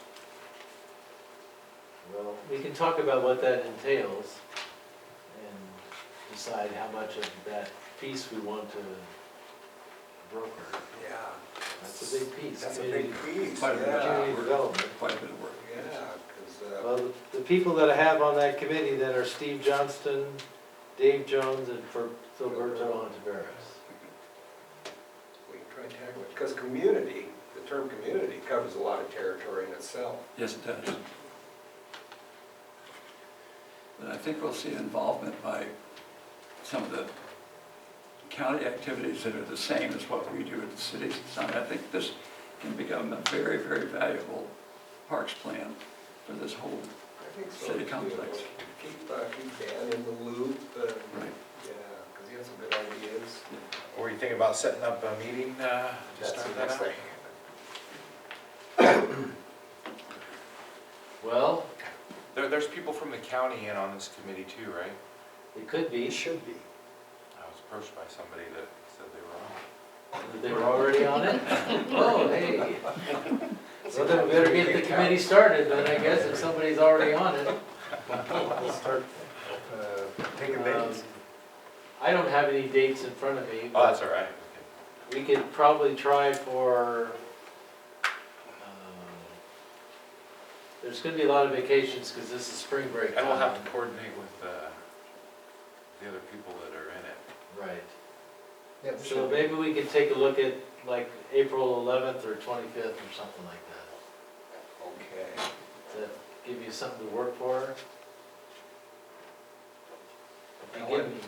Well, we can talk about what that entails and decide how much of that piece we want to broker. Yeah, That's a big piece. that's a big piece, Quite a bit of yeah. Community development. Quite a bit of work. Yeah, because, Well, the people that I have on that committee then are Steve Johnston, Dave Jones, and for Philberto Ontiveros. we can try and tackle it, because community, the term community covers a lot of territory in itself. Yes, it does. But I think we'll see involvement by some of the county activities that are the same as what we do at the cities. So I think this can become a very, very valuable parks plan for this whole, I think so, City too. complex. Keep Dan in the loop, right. yeah, because he has some good ideas. Were you thinking about setting up a meeting to That's start the that next out? thing. Well, There's people from the county in on this committee too, right? it could be. It should be. I was approached by somebody that said they were on. They were already on it? Oh, hey. Well, then we better get the committee started then, I guess, if somebody's already on it. We'll start taking Um, names. I don't have any dates in front of me. Oh, that's all right. We could probably try for, there's gonna be a lot of vacations because this is spring break. And we'll have time. to coordinate with the other people that are in it. Right. Yeah, there So should be. maybe we could take a look at like April 11th or 25th or something like that. Okay. Does that give you something to work for? If you Now, give me,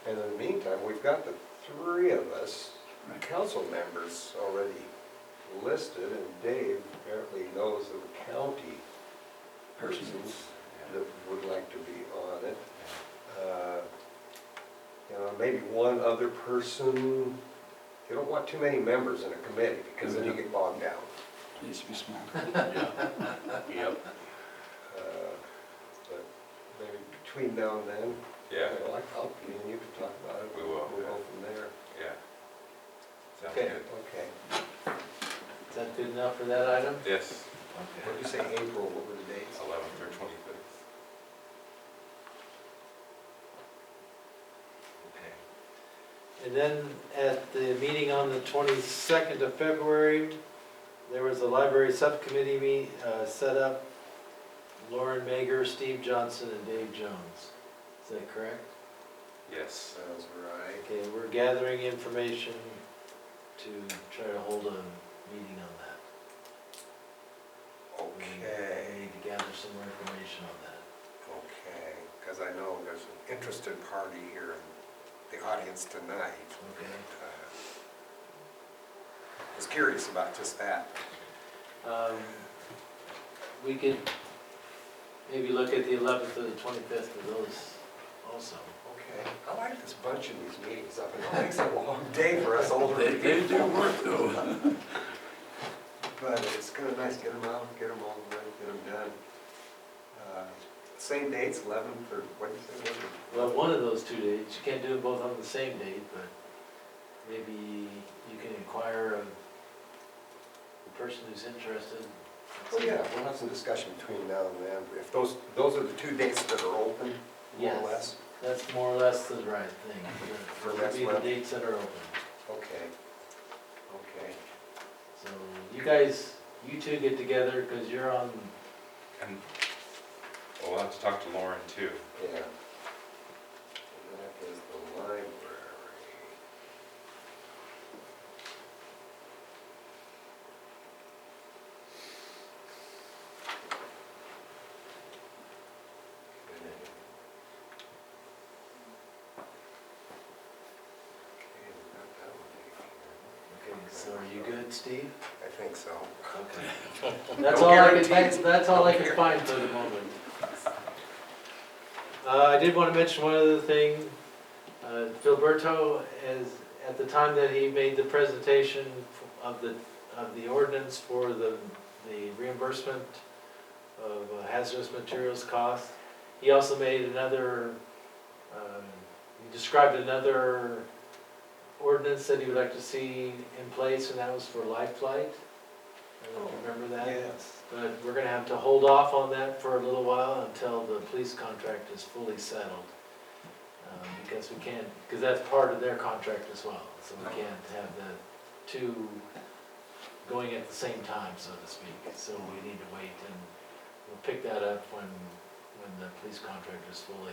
And in the meantime, we've got the three of us, Right. council members already listed, and Dave apparently knows of a county persons that would like to be on it. You know, maybe one other person. You don't want too many members in a committee, because then you get bogged down. It needs to be small. Yep. But maybe between now and then, Yeah, me and you can talk about it. We will, We'll yeah. go from there. yeah. Sounds Okay, good. okay. is that good enough for that item? Yes, What did you say, April, what were the dates? 11th or 25th. Okay. And then at the meeting on the 22nd of February, there was a library subcommittee set up. Lauren Mager, Steve Johnson, and Dave Jones. Is that correct? Yes. Sounds right. Okay, we're gathering information to try to hold a meeting on that. Okay, We need to gather some more information on that. okay, because I know there's an interested party here in the audience tonight. Okay. Was curious about just that. We could maybe look at the 11th or the 25th for those also. Okay, I like this bunch of these meetings up, and it makes it a long day for us older They people. do work though. But it's kind of nice to get them out, get them all the way, get them done. Same dates, 11th, or what do you say? Well, one of those 2 dates, you can't do them both on the same date, but maybe you can inquire of the person who's interested. Oh, yeah, we'll have some discussion between now and then. If those are the 2 dates that are open, more or Yes. less. That's more or less the right thing. For Those next would be the month. dates that are open. Okay. Okay. So you guys, you two get together because you're on, And we'll have to talk to Lauren too. Yeah. And that is the library. Okay, we've got that one okay, so are you good, Steve? here. I think so. Okay. That's No all I guarantees. can, that's all I can find for the moment. I did want to mention one other thing. Philberto is, at the time that he made the presentation of the ordinance for the reimbursement of hazardous materials cost, he also made another, he described another ordinance that he would like to see in place, and that was for life flight. I don't know if you remember that? Yes. But we're gonna have to hold off on that for a little while until the police contract is fully settled. because we can't, because that's part of their contract as well. So we can't have the two going at the same time, so to speak. So we need to wait, and we'll pick that up when the police contract is fully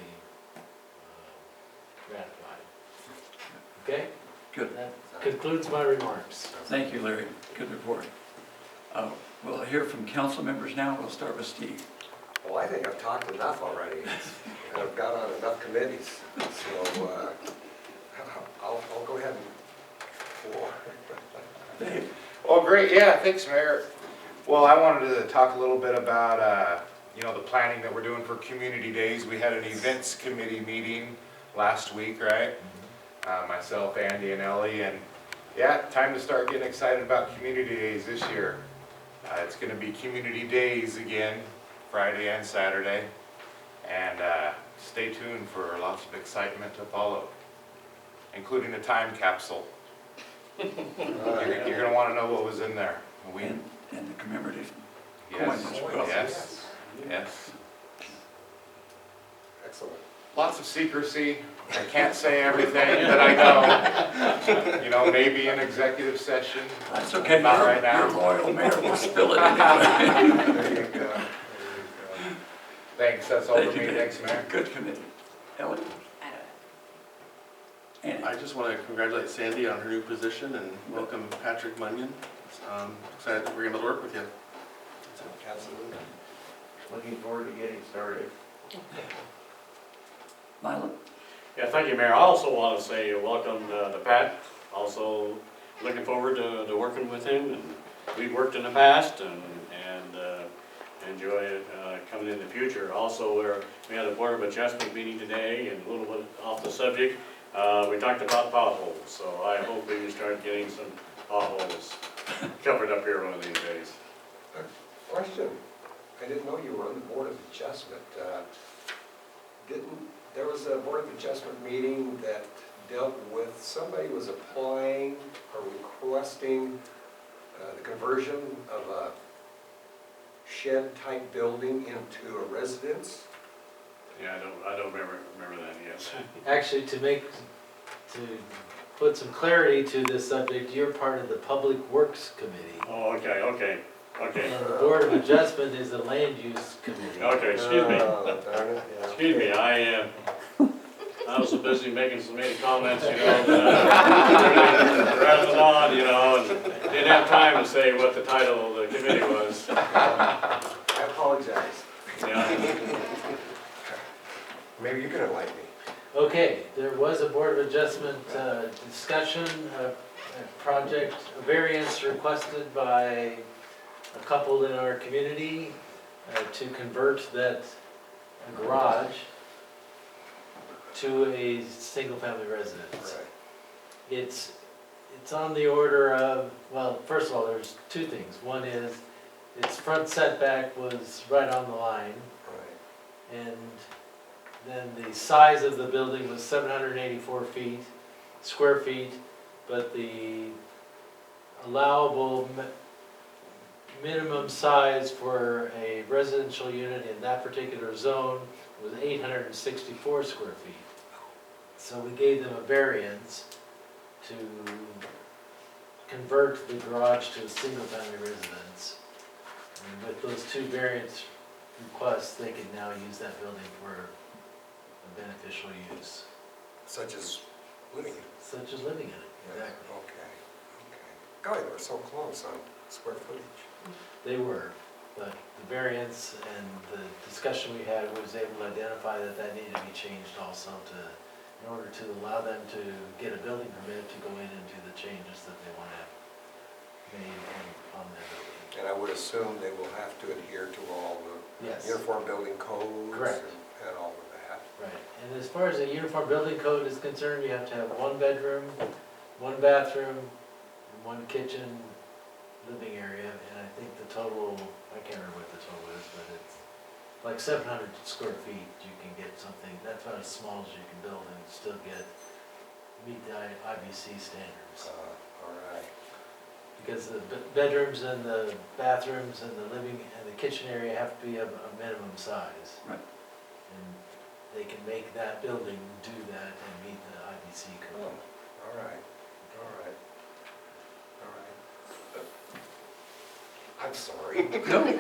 ratified. Okay? Good. That concludes my remarks. Thank you, Larry. Good report. We'll hear from council members now. We'll start with Steve. Well, I think I've talked enough already. I've got on enough committees, so I'll go ahead and floor. Dave? Well, great, yeah, thanks, Mayor. Well, I wanted to talk a little bit about, you know, the planning that we're doing for community days. We had an events committee meeting last week, right? Myself, Andy, and Ellie, and yeah, time to start getting excited about community days this year. It's gonna be community days again, Friday and Saturday, and stay tuned for lots of excitement to follow, including a time capsule. You're gonna wanna know what was in there. And the commemorative Yes, coin as well. yes, yes. Excellent. Lots of secrecy. I can't say everything that I know. You know, maybe an executive session. That's okay. Not right now. Your loyal mayor will spill it anyway. There you go. Thanks, that's all Thank for you, me. Dave. Thanks, Mayor. Good committee. Ellie? Andy? I just want to congratulate Sandy on her new position and welcome Patrick Munion. Excited that we're going to be able to work with you. Absolutely. Looking forward to getting started. Milo? Yeah, thank you, Mayor. I also want to say welcome to Pat. Also looking forward to working with him, and we've worked in the past and enjoy coming in the future. Also, we had a Board of Adjustment meeting today, and a little bit off the subject. We talked about potholes, so I hope we can start getting some potholes covered up here one of these days. Question, I didn't know you were on the Board of Adjustment. There was a Board of Adjustment meeting that dealt with, somebody was applying or requesting the conversion of a shed-type building into a residence? Yeah, I don't remember that, yes. Actually, to put some clarity to this subject, you're part of the Public Works Committee. Oh, okay. And the Board of Adjustment is the Land Use Committee. Okay, excuse me. Darn it, yeah. Excuse me, I was so busy making so many comments, you know, that rattling on, you know, and didn't have time to say what the title of the committee was. I apologize. Yeah. Maybe you can enlighten me. Okay, there was a Board of Adjustment discussion, a project, a variance requested by a couple in our community to convert that garage to a single-family residence. Right. It's on the order of, well, first of all, there's two things. One is, its front setback was right on the line, Right. and then the size of the building was 784 square feet, but the allowable minimum size for a residential unit in that particular zone was 864 square feet. So we gave them a variance to convert the garage to a single-family residence. And with those two variance requests, they can now use that building for a beneficial use, Such as living. such as living in it. Exactly. Okay. Golly, they were so close on square footage. They were, but the variance and the discussion we had was able to identify that that needed to be changed also in order to allow them to get a building permit to go in and do the changes that they want to have made on their building. And I would assume they will have to adhere to all the Yes. uniform building codes. Correct. And all of that. Right, and as far as the uniform building code is concerned, you have to have one bedroom, one bathroom, and one kitchen, living area, and I think the total, I can't remember what the total is, but it's like 700 square feet, you can get something, that's about as small as you can build and still meet the IBC standards. All right. Because the bedrooms and the bathrooms and the living and the kitchen area have to be of a minimum size. Right. And they can make that building do that and meet the IBC Oh, code. all right, all right, all right. I'm sorry.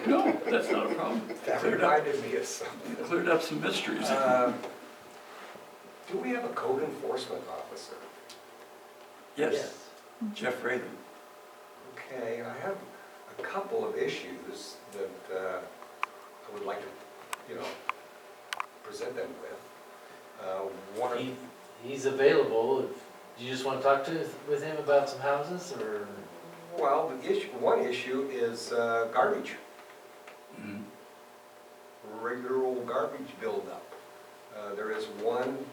No, that's not a problem. That reminded me of something. Cleared up some mysteries. Do we have a code enforcement officer? Yes, Jeff Raven. Okay, I have a couple of issues that I would like to, present them with. One of, He's available, do you just wanna talk with him about some houses, or? well, one issue is garbage, Mhm. regular old garbage buildup. There is one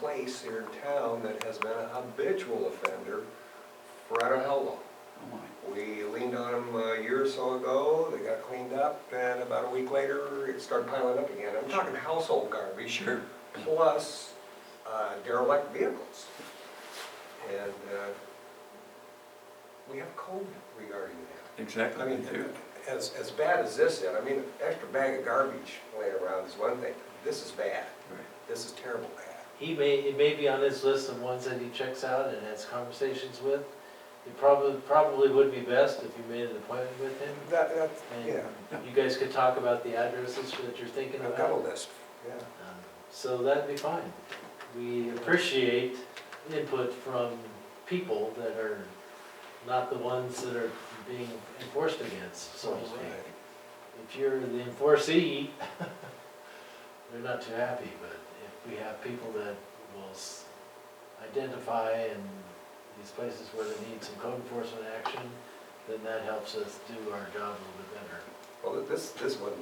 place here in town that has been a habitual offender for I don't know how long. Oh my. We leaned on them a year or so ago, they got cleaned up, and about a week later, it started piling up again. I'm talking household garbage. Sure. Plus derelict vehicles. And we have code regarding that. Exactly. I mean, we do. as bad as this is, I mean, an extra bag of garbage laying around is one thing. This is bad. Right. This is terrible bad. It may be on his list of ones that he checks out and has conversations with. It probably would be best if you made an appointment with him. That's, And yeah, you guys could talk about the addresses that you're thinking I've got a about. list, yeah. So that'd be fine. We appreciate input from people that are not the ones that are being enforced against, so to speak. If you're the enforcee, they're not too happy, but if we have people that will identify and these places where they need some code enforcement action, then that helps us do our job a little bit better. Well, this one,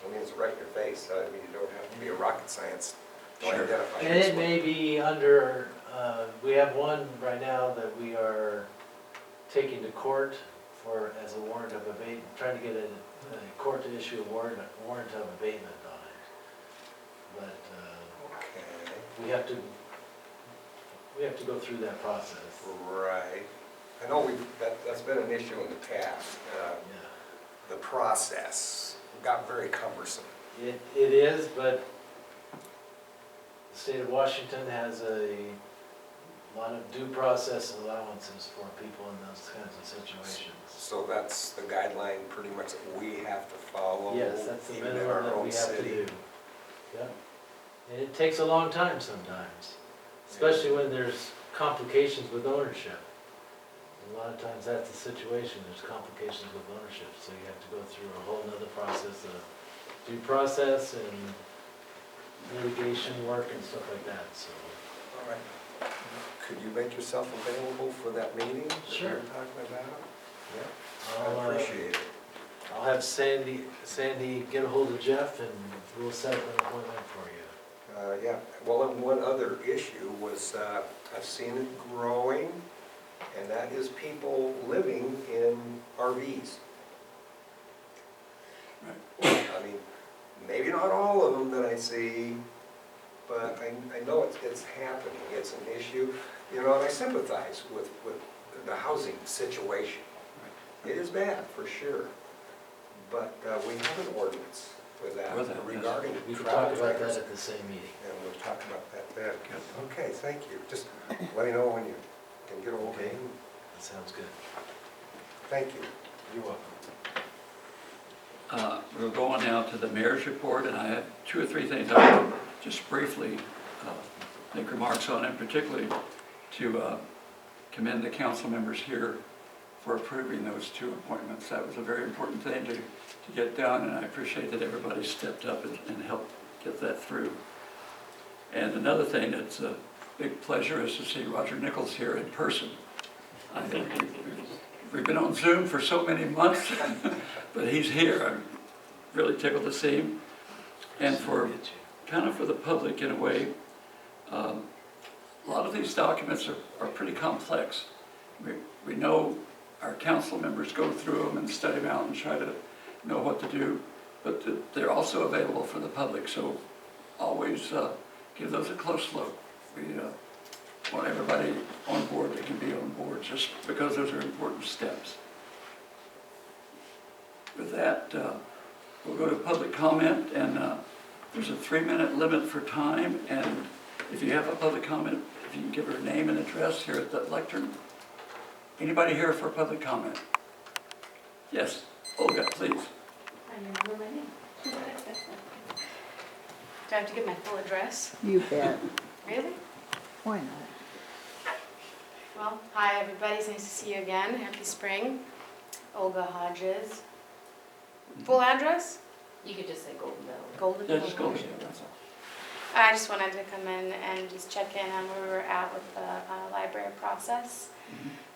I mean, it's right in your face. I mean, you don't have to be a rocket science to Sure. identify And this it one. may be under, we have one right now that we are taking to court for, as a warrant of abatement, trying to get a court to issue a warrant of abatement on it. But Okay, we have to go through that process. right. I know that's been an issue in the past. Yeah. The process got very cumbersome. It is, but the state of Washington has a lot of due process allowances for people in those kinds of situations. So that's the guideline pretty much that we have to follow. Yes, that's the even in minimum our that own we have to city. do. Yeah. And it takes a long time sometimes, especially when there's complications with ownership. A lot of times that's the situation, there's complications with ownership, so you have to go through a whole nother process of due process and litigation work and stuff like that, so. All right. Could you make yourself available for that meeting that we Sure. were talking about? Yeah, I'll, I appreciate it. I'll have Sandy get a hold of Jeff and we'll set up an appointment for you. Yeah, well, and one other issue was, I've seen it growing, and that is people living in RVs. I mean, maybe not all of them that I see, but I know it's happening, it's an issue, and I sympathize with the housing situation. It is bad, for sure, but we have an ordinance with that With that, yes. regarding We can travel talk about trailers. that at the same meeting. And we'll talk about that then. Okay, thank you. Just let me know when you can get over Okay. it. That sounds good. Thank you. You're welcome. We're going now to the mayor's report, and I have 2 or 3 things I want to just briefly make remarks on, and particularly to commend the council members here for approving those 2 appointments. That was a very important thing to get done, and I appreciate that everybody stepped up and helped get that through. And another thing that's a big pleasure is to see Roger Nichols here in person. I think we've been on Zoom for so many months, but he's here. I'm really tickled to see him. And for kind of for the public in a way, a lot of these documents are pretty complex. We know our council members go through them and study them out and try to know what to do, but they're also available for the public, so always give those a close look. We want everybody on board that can be on board, just because those are important steps. With that, we'll go to public comment, and There's a 3-minute limit for time, and if you have a public comment, if you can give her name and address here at the lectern. Anybody here for public comment? Yes, Olga, please. I remember my name. Do I have to give my full address? You bet. Really? Why not? Well, hi everybody, it's nice to see you again. Happy spring. Olga Hodges. Full address? You could just say Goldendale. Goldendale. Yeah, just go ahead, that's all. I just wanted to come in and just check in on where we're at with the library process.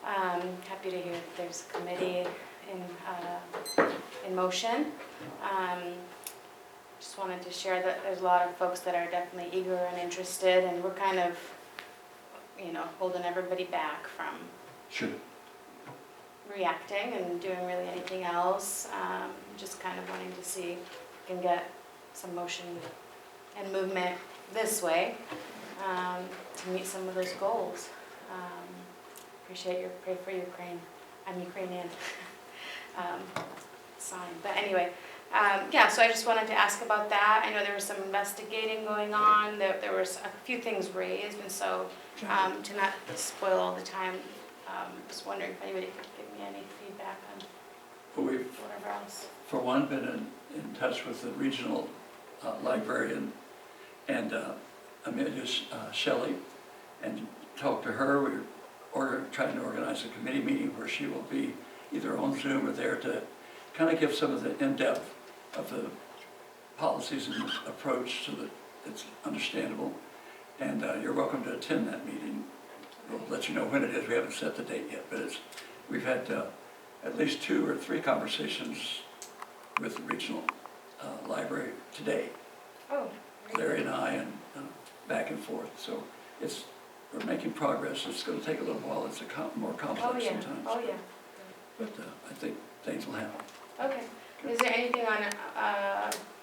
Happy to hear that there's a committee in motion. Just wanted to share that there's a lot of folks that are definitely eager and interested, and we're kind of, you know, holding everybody back from Sure. reacting and doing really anything else. Just kind of wanting to see if we can get some motion and movement this way to meet some of those goals. Appreciate your pray for Ukraine. I'm Ukrainian. Sign. But anyway, yeah, so I just wanted to ask about that. I know there was some investigating going on. There was a few things raised, and so to not spoil all the time, just wondering if anybody could give me any feedback on Well, we've, whatever else. for one, been in touch with the regional librarian and Amelia Shelley, and talked to her. We're trying to organize a committee meeting where she will be either on Zoom or there to kind of give some of the in-depth of the policies and approach so that it's understandable. And you're welcome to attend that meeting. We'll let you know when it is. We haven't set the date yet, but we've had at least 2 or 3 conversations with the regional library today. Oh. Larry and I, and back and forth. So we're making progress. It's going to take a little while. It's more complex sometimes. Oh, yeah. But I think things will happen. Okay. Is there anything on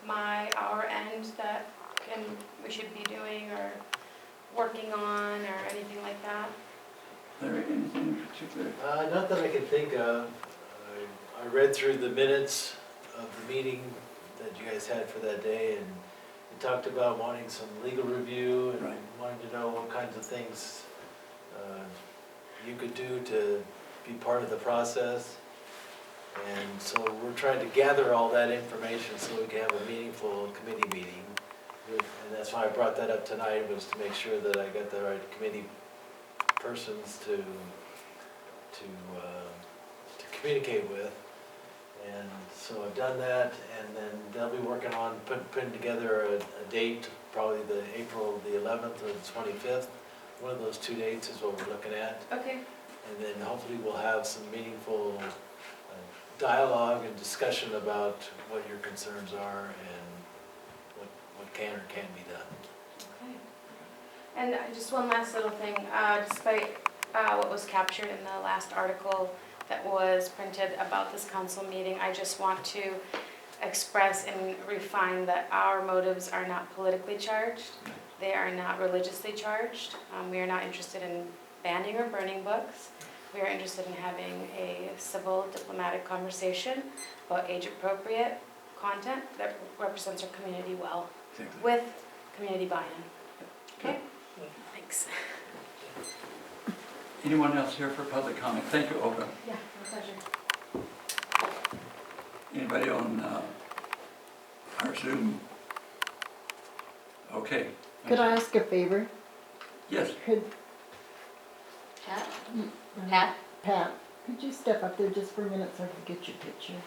our end that we should be doing or working on or anything like that? Larry, anything in particular? Not that I can think of. I read through the minutes of the meeting that you guys had for that day, and you talked about wanting some legal review and Right. wanting to know what kinds of things you could do to be part of the process. And so we're trying to gather all that information so we can have a meaningful committee meeting. And that's why I brought that up tonight, was to make sure that I got the right committee persons to communicate with. And so I've done that, and then they'll be working on putting together a date, probably the April the 11th or the 25th. One of those 2 dates is what we're looking at. Okay. And then hopefully we'll have some meaningful dialogue and discussion about what your concerns are and what can or can't be done. Okay. And just one last little thing. Despite what was captured in the last article that was printed about this council meeting, I just want to express and refine that our motives are not politically charged. They are not religiously charged. We are not interested in banning or burning books. We are interested in having a civil diplomatic conversation about age-appropriate content that represents our community well, Exactly. with community buy-in. Okay? Thanks. Anyone else here for public comment? Thank you, Olga. Yeah, my pleasure. Anybody on our Zoom? Okay. Could I ask a favor? Yes. Could Pat? Pat? Pat, could you step up there just for a minute so I can get your picture?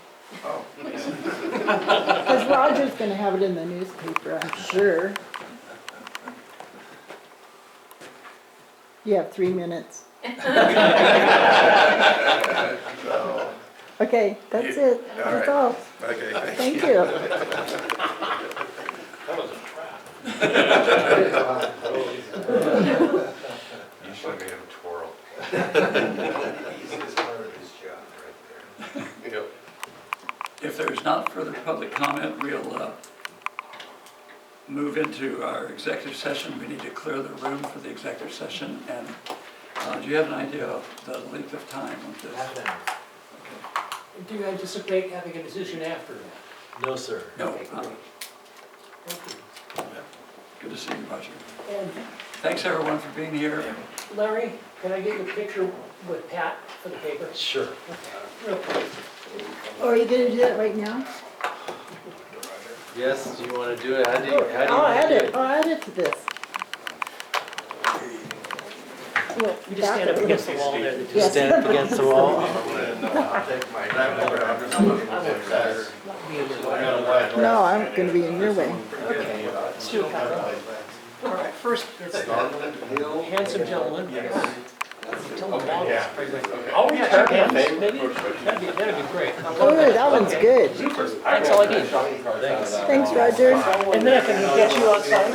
Oh. Because Roger's going to have it in the newspaper, I'm sure. You have 3 minutes. Okay, that's it. That's all. Okay, Thank you. That was a trap. You should have made him twirl. Easiest part of his job right there. Yep. If there's not further public comment, we'll move into our executive session. We need to clear the room for the executive session. And do you have an idea of the length of time with this? Half an hour. Okay. Do you anticipate having a decision after that? No, sir. No. Okay, great. Thank you. Good to see you, Roger. And Thanks, everyone, for being here. Larry, can I get your picture with Pat for the paper? Sure. Real quick. Oh, are you gonna do that right now? Yes, do you want to do it? How do you I'll add do it, I'll add it to this. Well, You just stand up against the wall there. Just stand up against the wall. No, I'm gonna be in your way. Okay, let's do a couple. All right, first, it's handsome gentleman. Tell the long. Oh, yeah, sure, hands, maybe, that'd be great. Oh, that one's good. That's all I need. Thanks. Thanks, Roger. And then I can get you outside.